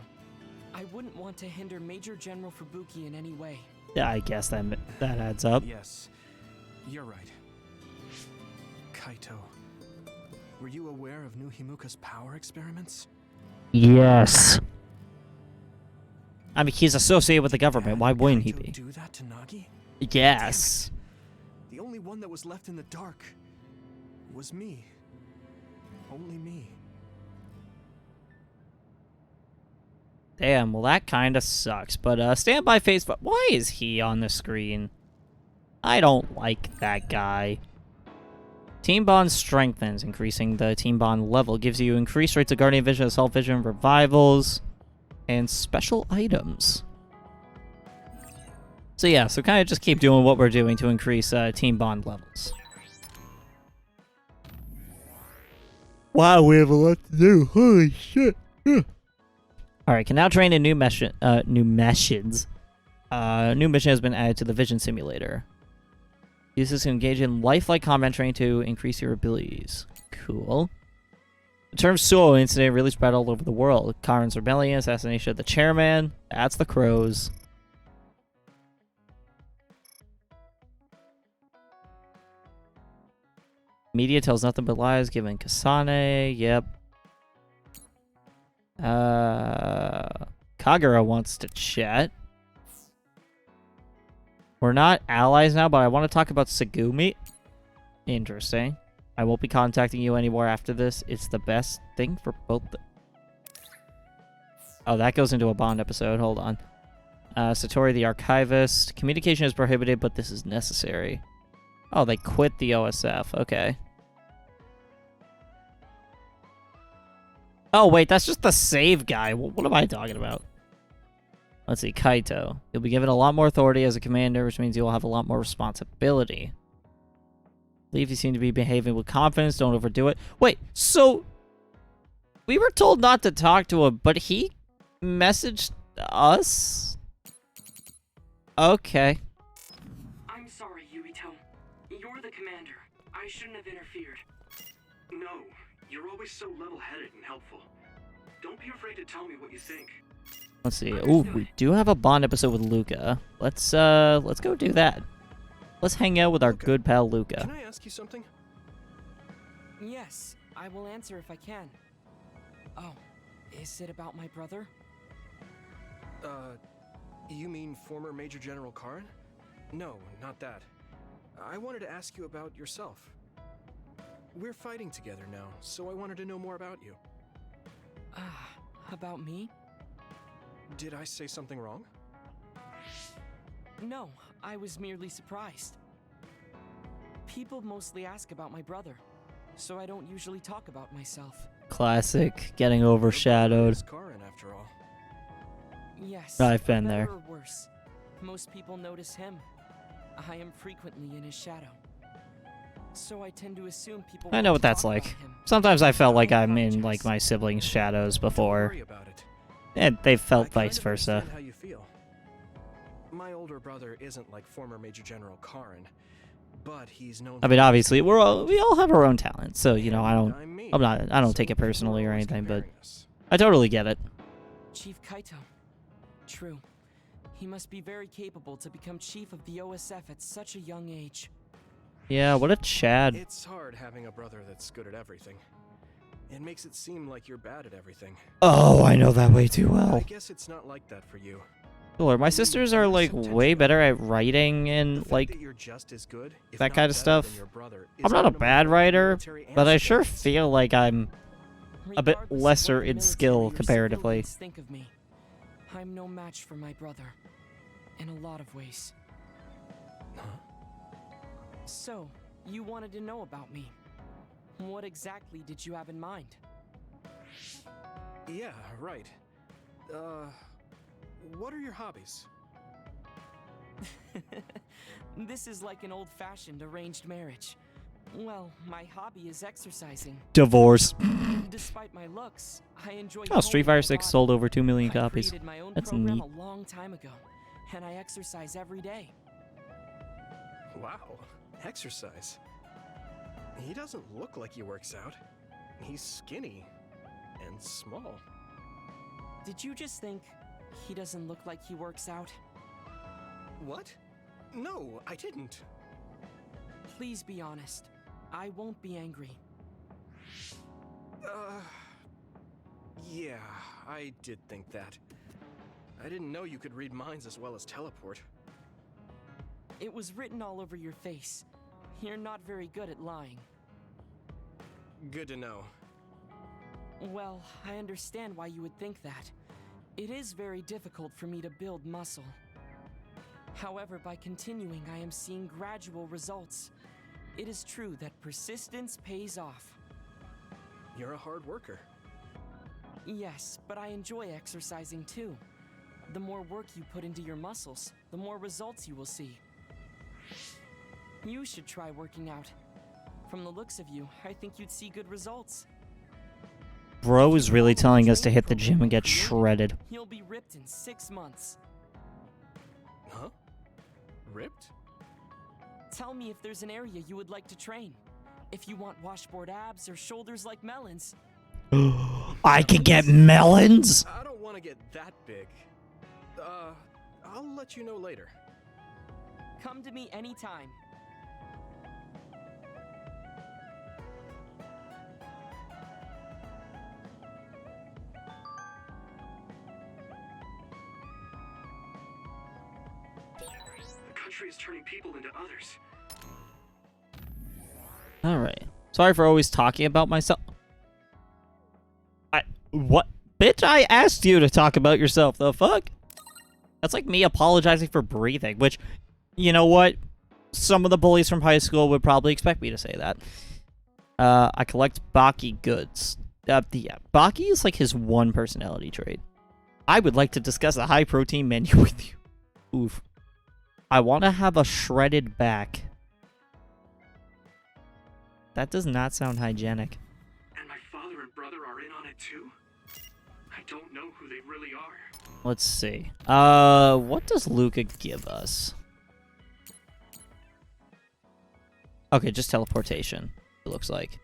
I wouldn't want to hinder Major General Fubuki in any way. Yeah, I guess that adds up. Yes, you're right. Kaito, were you aware of New Himuka's power experiments? Yes. I mean, he's associated with the government. Why wouldn't he be? Do that to Nagi? Yes. The only one that was left in the dark was me. Only me. Damn, well that kind of sucks. But standby phase, but why is he on the screen? I don't like that guy. Team Bond strengthens, increasing the Team Bond level. Gives you increased rates of Guardian Vision, Assault Vision, revivals, and special items. So yeah, so kind of just keep doing what we're doing to increase Team Bond levels. Wow, we have a lot to do. Holy shit. Alright, can now train in new missions. New mission has been added to the Vision Simulator. Use this to engage in lifelike combat training to increase your abilities. Cool. The term Suo incident really spread all over the world. Karen's rebellion, assassination of the chairman. That's the crows. Media tells nothing but lies, given Kasane. Yep. Kagura wants to chat. We're not allies now, but I want to talk about Segumi. Interesting. I won't be contacting you anymore after this. It's the best thing for both. Oh, that goes into a Bond episode. Hold on. Satori the Archivist. Communication is prohibited, but this is necessary. Oh, they quit the OSF. Okay. Oh, wait, that's just the save guy. What am I talking about? Let's see, Kaito. You'll be given a lot more authority as a commander, which means you'll have a lot more responsibility. Believe you seem to be behaving with confidence. Don't overdo it. Wait, so we were told not to talk to him, but he messaged us? Okay. I'm sorry, Yuito. You're the commander. I shouldn't have interfered. No, you're always so level-headed and helpful. Don't be afraid to tell me what you think. Let's see. Ooh, we do have a Bond episode with Luca. Let's go do that. Let's hang out with our good pal Luca. Can I ask you something? Yes, I will answer if I can. Oh, is it about my brother? You mean former Major General Karen? No, not that. I wanted to ask you about yourself. We're fighting together now, so I wanted to know more about you. About me? Did I say something wrong? No, I was merely surprised. People mostly ask about my brother, so I don't usually talk about myself. Classic, getting overshadowed. It's Karen, after all. Yes. I've been better there. Or worse. Most people notice him. I am frequently in his shadow. So I tend to assume people I know what that's like. Sometimes I felt like I'm in like my siblings' shadows before. Don't worry about it. And they felt I vice versa. understand how you feel. My older brother isn't like former Major General Karen, but he's known. I mean, obviously, we all have our own talents, so you know, I don't take it personally or anything, but I totally get it. Chief Kaito. True. He must be very capable to become chief of the OSF at such a young age. Yeah, what a Chad. It's hard having a brother that's good at everything. It makes it seem like you're bad at everything. Oh, I know that way too well. I guess it's not like that for you. Lord, my sisters are like way better at writing and like That you're just as good, if that not kind of better stuff. than your brother, is I'm not a notable bad for writer, military and but I sure civilians. feel like I'm a bit Regardless of lesser what the in skill military or comparatively. civilians think of me, I'm no match for my brother. In a lot of ways. Huh? So, you wanted to know about me. What exactly did you have in mind? Yeah, right. What are your hobbies? This is like an old-fashioned arranged marriage. Well, my hobby is exercising. Divorce. Despite my looks, I enjoy Oh, Street honing Fighter my 6 body. sold over 2 million I copies. created my own That's program neat. a long time ago, and I exercise every day. Wow, exercise. He doesn't look like he works out. He's skinny and small. Did you just think he doesn't look like he works out? What? No, I didn't. Please be honest. I won't be angry. Yeah, I did think that. I didn't know you could read minds as well as teleport. It was written all over your face. You're not very good at lying. Good to know. Well, I understand why you would think that. It is very difficult for me to build muscle. However, by continuing, I am seeing gradual results. It is true that persistence pays off. You're a hard worker. Yes, but I enjoy exercising too. The more work you put into your muscles, the more results you will see. You should try working out. From the looks of you, I think you'd see good results. Bro is really telling us to hit the gym and get shredded. You'll be ripped in 6 months. Huh? Ripped? Tell me if there's an area you would like to train. If you want washboard abs or shoulders like melons. I can get melons? I don't want to get that big. I'll let you know later. Come to me anytime. The country is turning people into others. Alright. Sorry for always talking about myself. What? Bitch, I asked you to talk about yourself. The fuck? That's like me apologizing for breathing, which, you know what? Some of the bullies from high school would probably expect me to say that. I collect Baki goods. Yeah, Baki is like his one personality trait. I would like to discuss a high-protein menu with you. Oof. I want to have a shredded back. That does not sound hygienic. And my father and brother are in on it too? I don't know who they really are. Let's see. What does Luca give us? Okay, just teleportation, it looks like.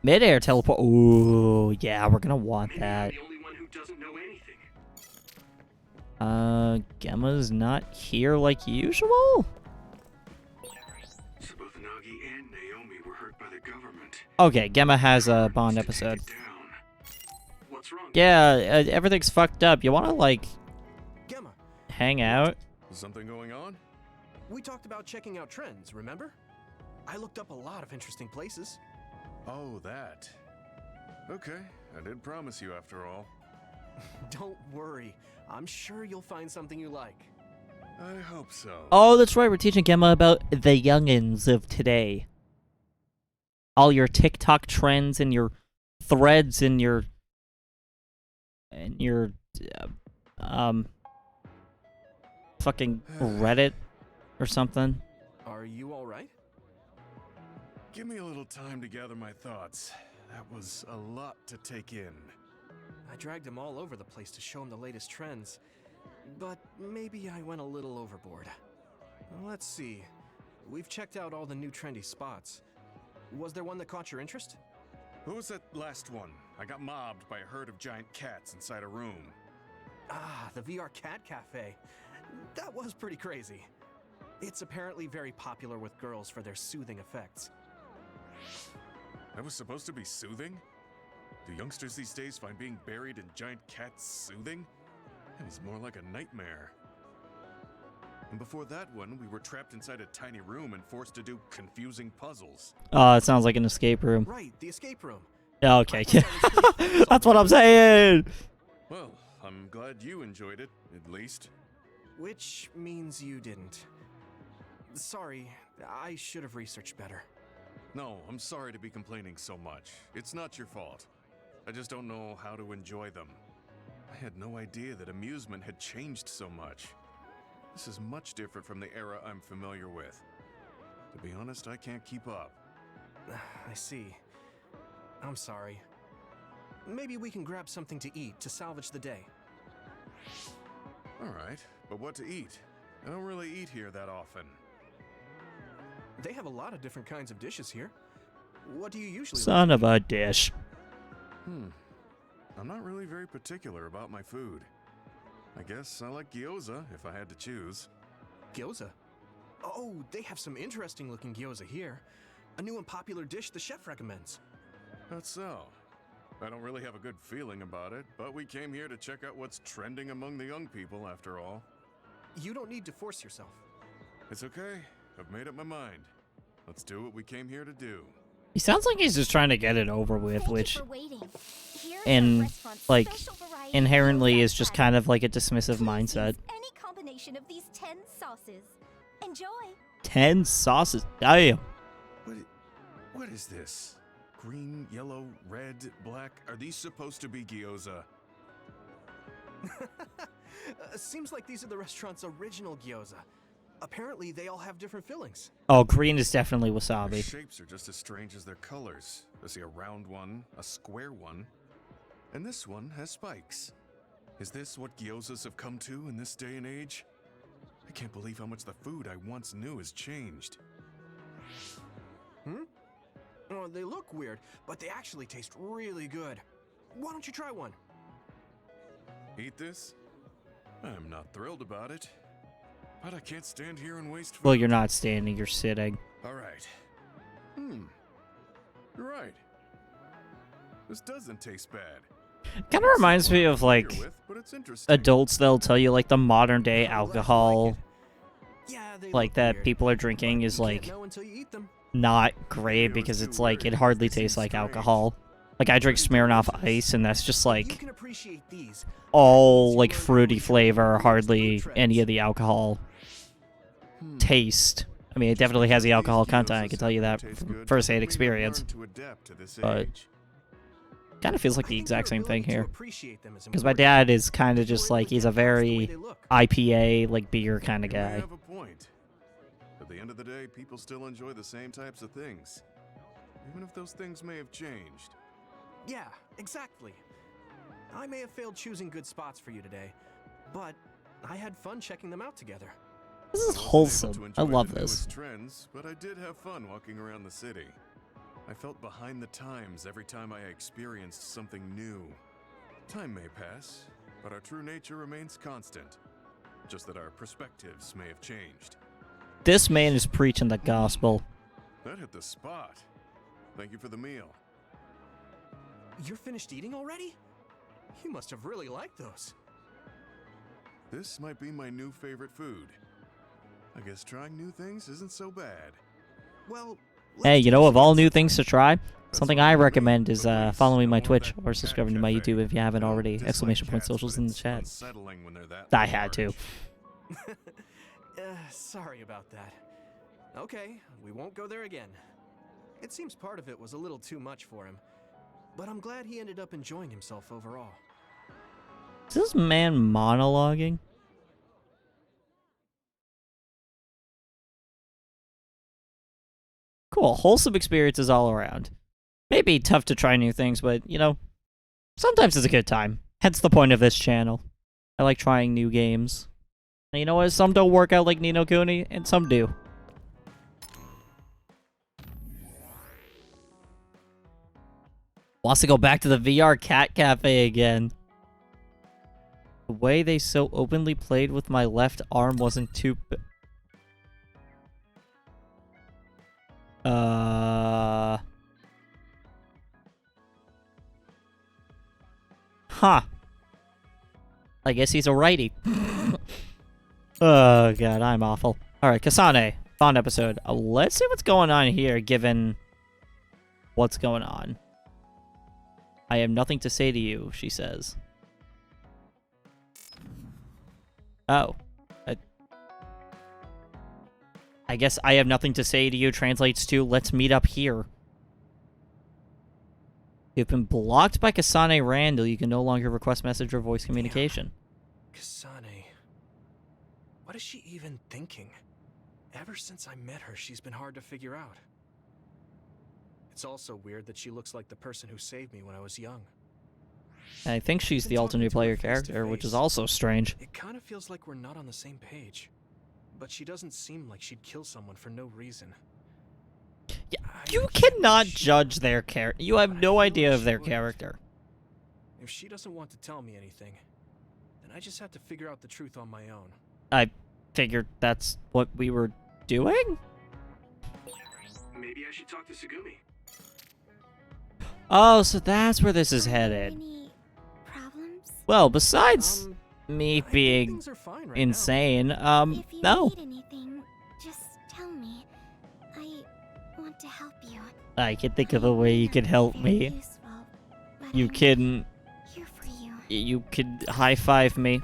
Mid-air teleport. Ooh, yeah, we're gonna want Maybe that. I'm the only one who doesn't know anything. Gemma's not here like usual? So both Nagi and Naomi were hurt by the government. Okay, Gemma has a Bond episode. What's wrong? Yeah, everything's fucked up. You wanna, like, Gemma, hang out? Is something going on? we talked about checking out trends, remember? I looked up a lot of interesting places. Oh, that. Okay, I did promise you after all. Don't worry. I'm sure you'll find something you like. I hope so. Oh, that's right. We're teaching Gemma about the youngins of today. All your TikTok trends and your threads and your fucking Reddit or something. Are you all right? Give me a little time to gather my thoughts. That was a lot to take in. I dragged him all over the place to show him the latest trends, but maybe I went a little overboard. Let's see. We've checked out all the new trendy spots. Was there one that caught your interest? What was that last one? I got mobbed by a herd of giant cats inside a room. Ah, the VR Cat Cafe. That was pretty crazy. It's apparently very popular with girls for their soothing effects. That was supposed to be soothing? Do youngsters these days find being buried in giant cats soothing? It was more like a nightmare. And before that one, we were trapped inside a tiny room and forced to do confusing puzzles. Oh, it sounds like an escape room. Right, the escape room. Yeah, okay. That's what I'm saying! Well, I'm glad you enjoyed it, at least. Which means you didn't. Sorry, I should have researched better. No, I'm sorry to be complaining so much. It's not your fault. I just don't know how to enjoy them. I had no idea that amusement had changed so much. This is much different from the era I'm familiar with. To be honest, I can't keep up. I see. I'm sorry. Maybe we can grab something to eat to salvage the day. Alright, but what to eat? I don't really eat here that often. They have a lot of different kinds of dishes here. What do you usually Son of a dish. I'm not really very particular about my food. I guess I like gyoza if I had to choose. Gyoza? Oh, they have some interesting looking gyoza here. A new and popular dish the chef recommends. That's so. I don't really have a good feeling about it, but we came here to check out what's trending among the young people after all. You don't need to force yourself. It's okay. I've made up my mind. Let's do what we came here to do. He sounds like he's just trying to get it over with, Thank which, you for waiting. Here is and our restaurant's like, special variety inherently of is just salad. kind of like a dismissive Please mindset. use any combination of these 10 sauces. Enjoy. 10 sauces. Damn. What is this? Green, yellow, red, black? Are these supposed to be gyoza? Seems like these are the restaurant's original gyoza. Apparently, they all have different fillings. Oh, green is definitely Their wasabi. shapes are just as strange as their colors. I see a round one, a square one, and this one has spikes. Is this what gyozas have come to in this day and age? I can't believe how much the food I once knew has changed. Oh, they look weird, but they actually taste really good. Why don't you try one? Eat this? I'm not thrilled about it, but I can't stand here and waste food. Well, you're not standing, you're sitting. All right. You're right. This doesn't taste bad. Kind of reminds me of like But it's interesting. adults. They'll tell you like the modern day Oh, that's alcohol, like it. Yeah, they like look that weird, people are drinking but is you like can't know until you eat them. not great was because too it's like worried it hardly because they tastes seem like strange. alcohol. Like I drink Smirnoff Ice and that's just You like can appreciate these. all like fruity flavor, hardly any of the alcohol taste. I mean, it definitely has the alcohol content. I can tell you that from first-hand experience. But kind of feels like the exact same thing here. Because my dad is kind of just like he's a very IPA like beer kind of You may guy. have a point. At the end of the day, people still enjoy the same types of things, even if those things may have changed. Yeah, exactly. I may have failed choosing good spots for you today, but I had fun checking them out together. This is I wasn't able wholesome. to I enjoy love the this. newest trends, but I did have fun walking around the city. I felt behind the times every time I experienced something new. Time may pass, but our true nature remains constant. Just that our perspectives may have changed. This man is preaching the gospel. That hit the spot. Thank you for the meal. You're finished eating already? You must have really liked those. This might be my new favorite food. I guess trying new things isn't so bad. Well, Hey, let's you do know, of all something new else. things to try, something I recommend is But please, following my I want Twitch that or subscribing to my cat YouTube cafe. if you haven't I don't already. dislike Exclamation point cats, socials but in the it's chat. unsettling when they're that I had to. large. Sorry about that. Okay, we won't go there again. It seems part of it was a little too much for him, but I'm glad he ended up enjoying himself overall. Is this man monologuing? Cool, wholesome experiences all around. Maybe tough to try new things, but, you know, sometimes it's a good time. Hence the point of this channel. I like trying new games. And you know what? Some don't work out like Ni no Kuni, and some do. Wants to go back to the VR Cat Cafe again. The way they so openly played with my left arm wasn't too... Huh. I guess he's a righty. Oh, God, I'm awful. Alright, Kasane. Fun episode. Let's see what's going on here, given what's going on. I have nothing to say to you, she says. Oh. I guess I have nothing to say to you translates to, let's meet up here. You've been blocked by Kasane Randall. You can no longer request message or voice communication. Kasane. What is she even thinking? Ever since I met her, she's been hard to figure out. It's also weird that she looks like the person who saved me when I was young. I think she's the alternate player character, which is also strange. It kind of feels like we're not on the same page. But she doesn't seem like she'd kill someone for no reason. Yeah, you cannot judge their character. You have no idea of their character. If she doesn't want to tell me anything, then I just have to figure out the truth on my own. I figured that's what we were doing? Maybe I should talk to Sugumi. Oh, so that's where this is headed. Any problems? Well, besides me being things are fine right insane, If you no. need anything, just tell me. I want to help you. I can think of a way you could help me. Useful, but You I'm can... here for you. You could high-five me.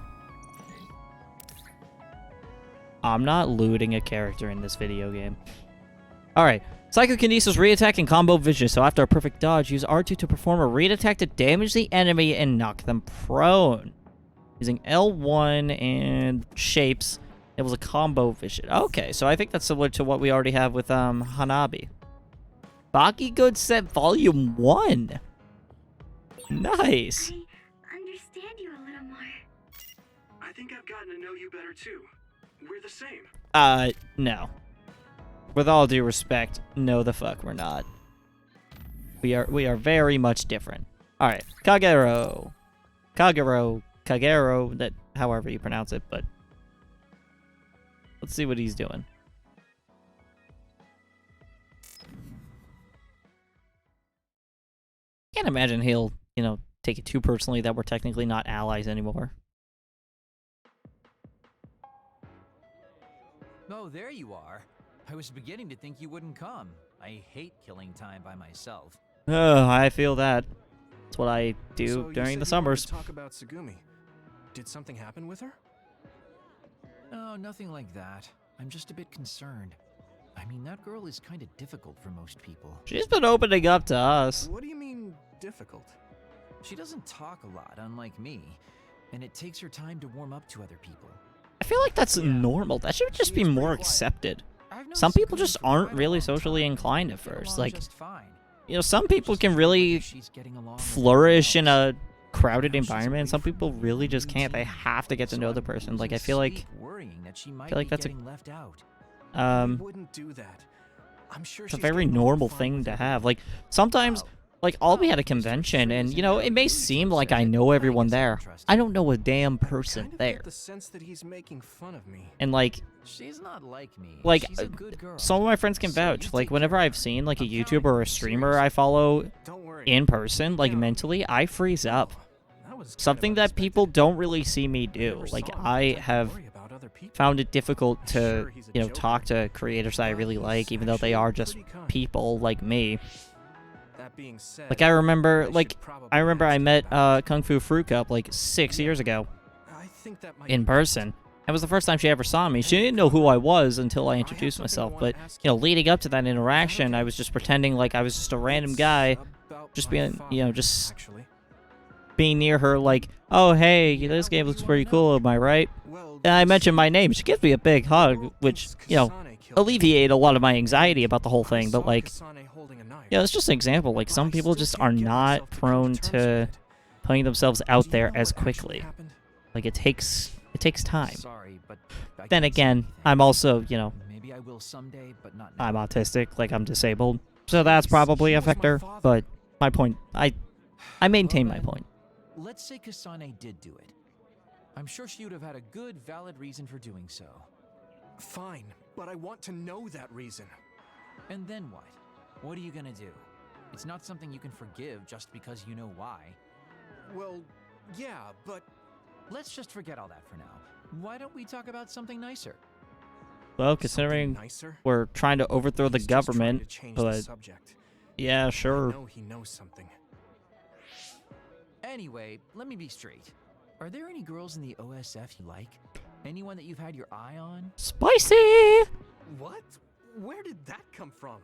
I'm not looting a character in this video game. Alright. Psychokinesis, re-attack, and combo vision. So after a perfect dodge, use R2 to perform a re-attack to damage the enemy and knock them prone. Using L1 and shapes, it was a combo vision. Okay, so I think that's similar to what we already have with Hanabi. Baki Good Set Volume 1. Nice. I understand you a little more. I think I've gotten to know you better too. We're the same. No. With all due respect, no the fuck we're not. We are very much different. Alright, Kagero, that however you pronounce it, but let's see what he's doing. Can't imagine he'll, take it too personally that we're technically not allies anymore. Oh, there you are. I was beginning to think you wouldn't come. I hate killing time by myself. Oh, I feel that. That's what I do So during you the said you wanted summers. to talk about Sugumi. Did something happen with her? No, nothing like that. I'm just a bit concerned. I mean, that girl is kind of difficult for most people. She's been opening up to us. What do you mean, difficult? She doesn't talk a lot, unlike me, and it takes her time to warm up to other people. I feel like that's normal. That should just be more accepted. Some people just aren't really socially inclined at first. Like, some people can really flourish in a crowded environment, and some people really just can't. They have to get to know the person. Like, I feel like that's a Wouldn't do that. I'm sure it's a she's very getting normal along fine thing with to it. have. Like, sometimes, like, I'll be at a convention, and, it may seem like I know everyone there. I don't know a damn person Kind of there. get the sense that he's making fun of me. And, like, She's not like me. like She's a good girl. some of my friends can So vouch. you Like, take whenever care I've of seen, like, a I'm YouTuber counting or on a you, streamer seriously. I follow Don't worry. in person, like, mentally, I freeze up. That was kind Something of that unexpected. people don't really see me do. Never Like, saw him I have to have worry about other people. found it difficult to, Sure, he's a joker, talk to creators that I really but like, he's even though they actually are just pretty kind. people like me. That being said, Like, I remember, should like, probably I remember ask I him met about it. Kung Fu Fruit Cup, like, 6 years ago I think that might in be person. It was the first time she ever saw me. She didn't know who I was until I have introduced something I myself, wanna but, ask you. leading up to that interaction, okay? I was just pretending like I was just a random It's guy, about just my being, father, just actually. being near her like, oh, hey, this game looks pretty cool, am I right? Well, And I this- mentioned my name. She gives me a big hug, which, Thinks Kasane killed him. alleviate a lot of my anxiety about the whole I thing, but, saw like, Kasane holding a knife, it's just an example. Like, but some I people still just can't are get not myself to come to prone terms to with it. putting themselves Do out you there know as what actually quickly. happened? Like, it takes time. Sorry, but I Then can't say again, anything. I'm also, Maybe I will someday, but not now. I'm autistic, like, I'm disabled. So that's probably He a was my factor, father. but my point, I maintain my point. Let's say Kasane did do it. I'm sure she would have had a good, valid reason for doing so. Fine, but I want to know that reason. And then what? What are you gonna do? It's not something you can forgive just because you know why. Well, yeah, but... Let's just forget all that for now. Why don't we talk about something nicer? Well, considering nicer? we're trying to overthrow the He's just trying government, to change but the subject. yeah, I sure. know he knows something. Anyway, let me be straight. Are there any girls in the OSF you like? Anyone that you've had your eye on? Spicy! What? Where did that come from?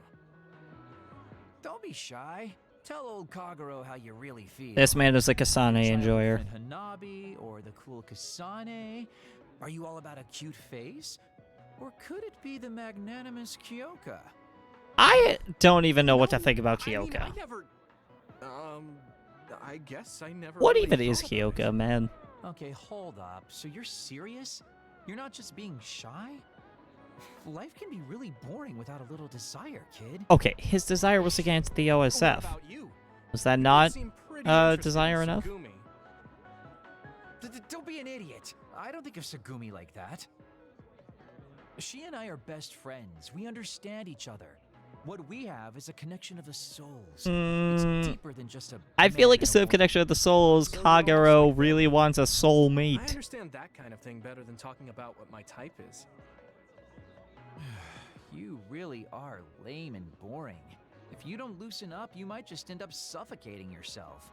Don't be shy. Tell old Kagero how you really feel. This man is a Kasane enjoyer. Hanabi or the cool Kasane? Are you all about a cute face? Or could it be the magnanimous Kyoka? I don't even know what to think about Kyoka. I never... I guess I never... What really even is thought about Kyoka, man? Okay, hold up. So you're serious? You're not just being shy? Life can be really boring without a little desire, kid. Okay, his desire was against the OSF. Was that not desire enough? Don't be an idiot. I don't think of Sagumi like that. She and I are best friends. We understand each other. What we have is a connection of the souls. It's deeper than just a... I feel like instead of connection of the souls, Kagero really wants a I soulmate. understand that kind of thing better than talking about what my type is. You really are lame and boring. If you don't loosen up, you might just end up suffocating yourself.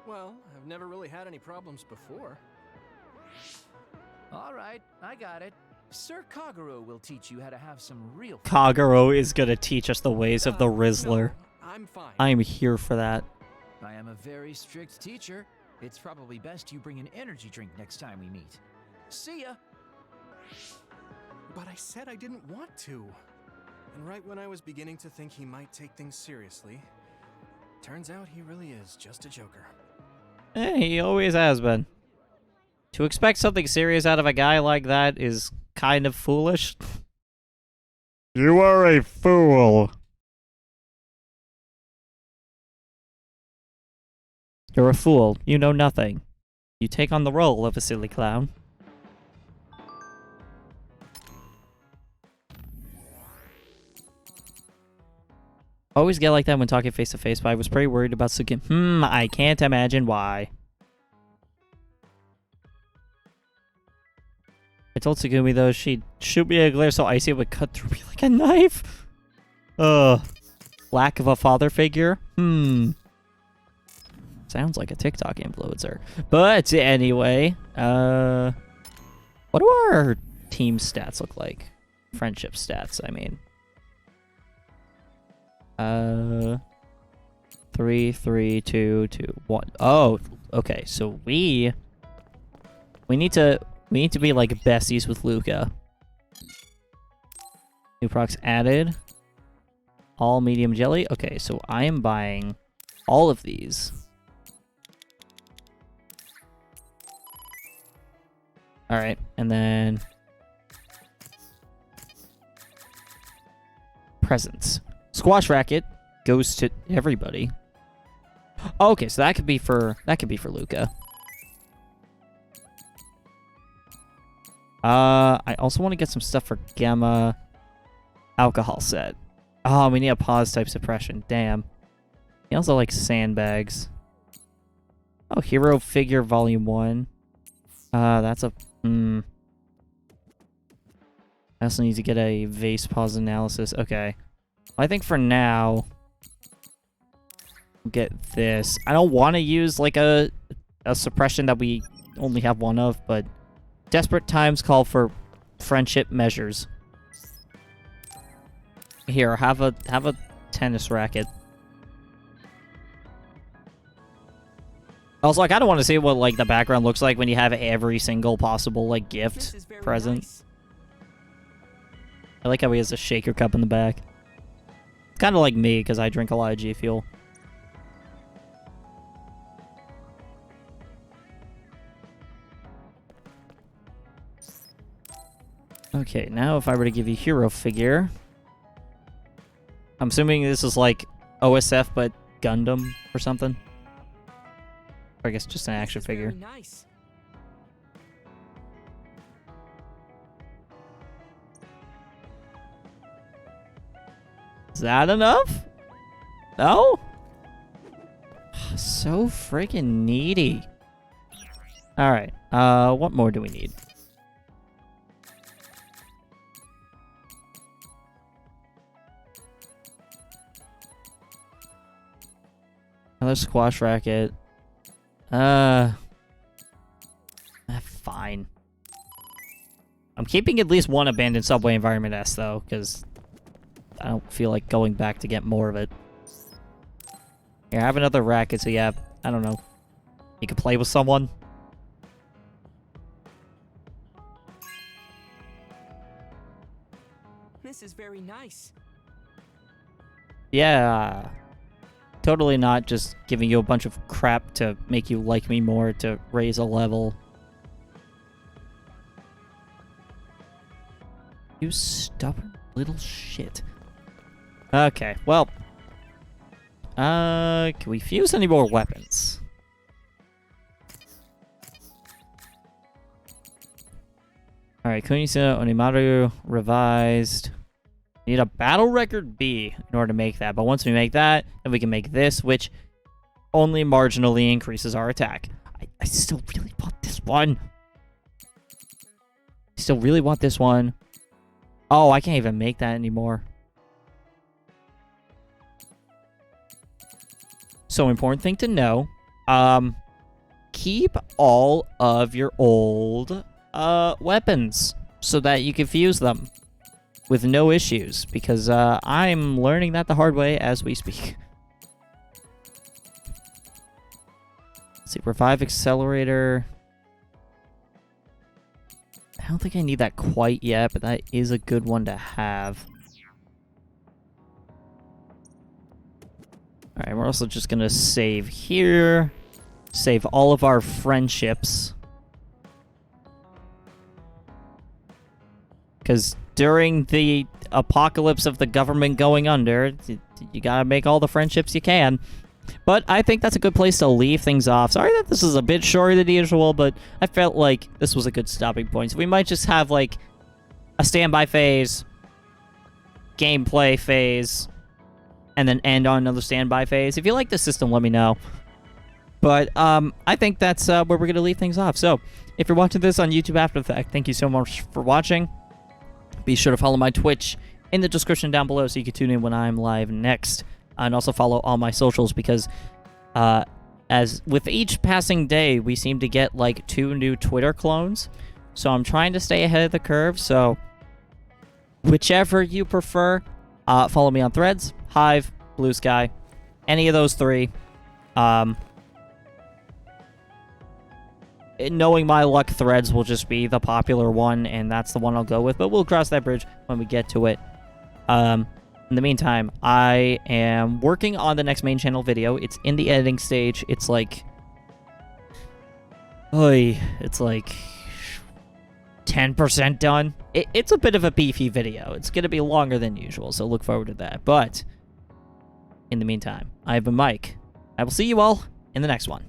Well, I've never really had any problems before. All right, I got it. Sir Kagero will teach you how to have some real... Kagero is gonna teach us the ways of the Rizzler. No, I'm fine. I'm here for that. I am a very strict teacher. It's probably best you bring an energy drink next time we meet. See ya! But I said I didn't want to. And right when I was beginning to think he might take things seriously, turns out he really is just a joker. He always has been. To expect something serious out of a guy like that is kind of foolish. You are a fool. You're a fool. You know nothing. You take on the role of a silly clown. Always get like that when talking face to face, but I was pretty worried about Suki. I can't imagine why. I told Tsugumi though she'd shoot me a glare so icy it would cut through me like a knife. Lack of a father figure? Sounds like a TikTok influencer. But anyway, what do our team stats look like? Friendship stats, I mean. 3, 3, 2, 2, 1. Oh, okay. So we need to be like besties with Luca. New procs added. All medium jelly. Okay, so I am buying all of these. All right, and then presents. Squash racket goes to everybody. Okay, so that could be for Luca. I also want to get some stuff for Gamma. Alcohol set. Oh, we need a pause type suppression. Damn. He also likes sandbags. Oh, Hero Figure Volume 1. That's a... I also need to get a vase pause analysis. Okay. I think for now... we'll get this. I don't want to use, like, a suppression that we only have one of, but... desperate times call for friendship measures. Here, have a tennis racket. Also, I kind of want to see what like the background looks like when you have every single possible like gift present. Nice. I like how he has a shaker cup in the back. It's kind of like me because I drink a lot of G Fuel. Okay, now if I were to give you Hero Figure... I'm assuming this is like OSF but Gundam or something. Or I guess just an action figure. Nice. Is that enough? No? So freaking needy. Alright, what more do we need? Another squash racket. Fine. I'm keeping at least one abandoned subway environment S though, because I don't feel like going back to get more of it. Here, I have another racket, so yeah, I don't know. You can play with someone. This is very nice. Yeah. Totally not just giving you a bunch of crap to make you like me more to raise a level. You stubborn little shit. Okay, well. Can we fuse any more weapons? Alright, Kunisa Onimaru revised. Need a battle record B in order to make that. But once we make that, then we can make this, which only marginally increases our attack. I still really want this one. I still really want this one. Oh, I can't even make that anymore. So important thing to know. Keep all of your old weapons so that you can fuse them with no issues, because I'm learning that the hard way as we speak. Let's see, revive accelerator. I don't think I need that quite yet, but that is a good one to have. Alright, we're also just gonna save here. Save all of our friendships. Because during the apocalypse of the government going under, you gotta make all the friendships you can. But I think that's a good place to leave things off. Sorry that this is a bit shorter than usual, but I felt like this was a good stopping point. So we might just have, like, a standby phase, gameplay phase, and then end on another standby phase. If you like the system, let me know. But I think that's where we're going to leave things off. So if you're watching this on YouTube after the fact, thank you so much for watching. Be sure to follow my Twitch in the description down below so you can tune in when I'm live next. And also follow all my socials, because as with each passing day, we seem to get like 2 new Twitter clones. So I'm trying to stay ahead of the curve. So whichever you prefer, follow me on Threads, Hive, Blue Sky, any of those 3. Knowing my luck, Threads will just be the popular one, and that's the one I'll go with. But we'll cross that bridge when we get to it. In the meantime, I am working on the next main channel video. It's in the editing stage. It's like... it's like 10% done. It's a bit of a beefy video. It's going to be longer than usual, so look forward to that. But in the meantime, I have been Mike. I will see you all in the next one.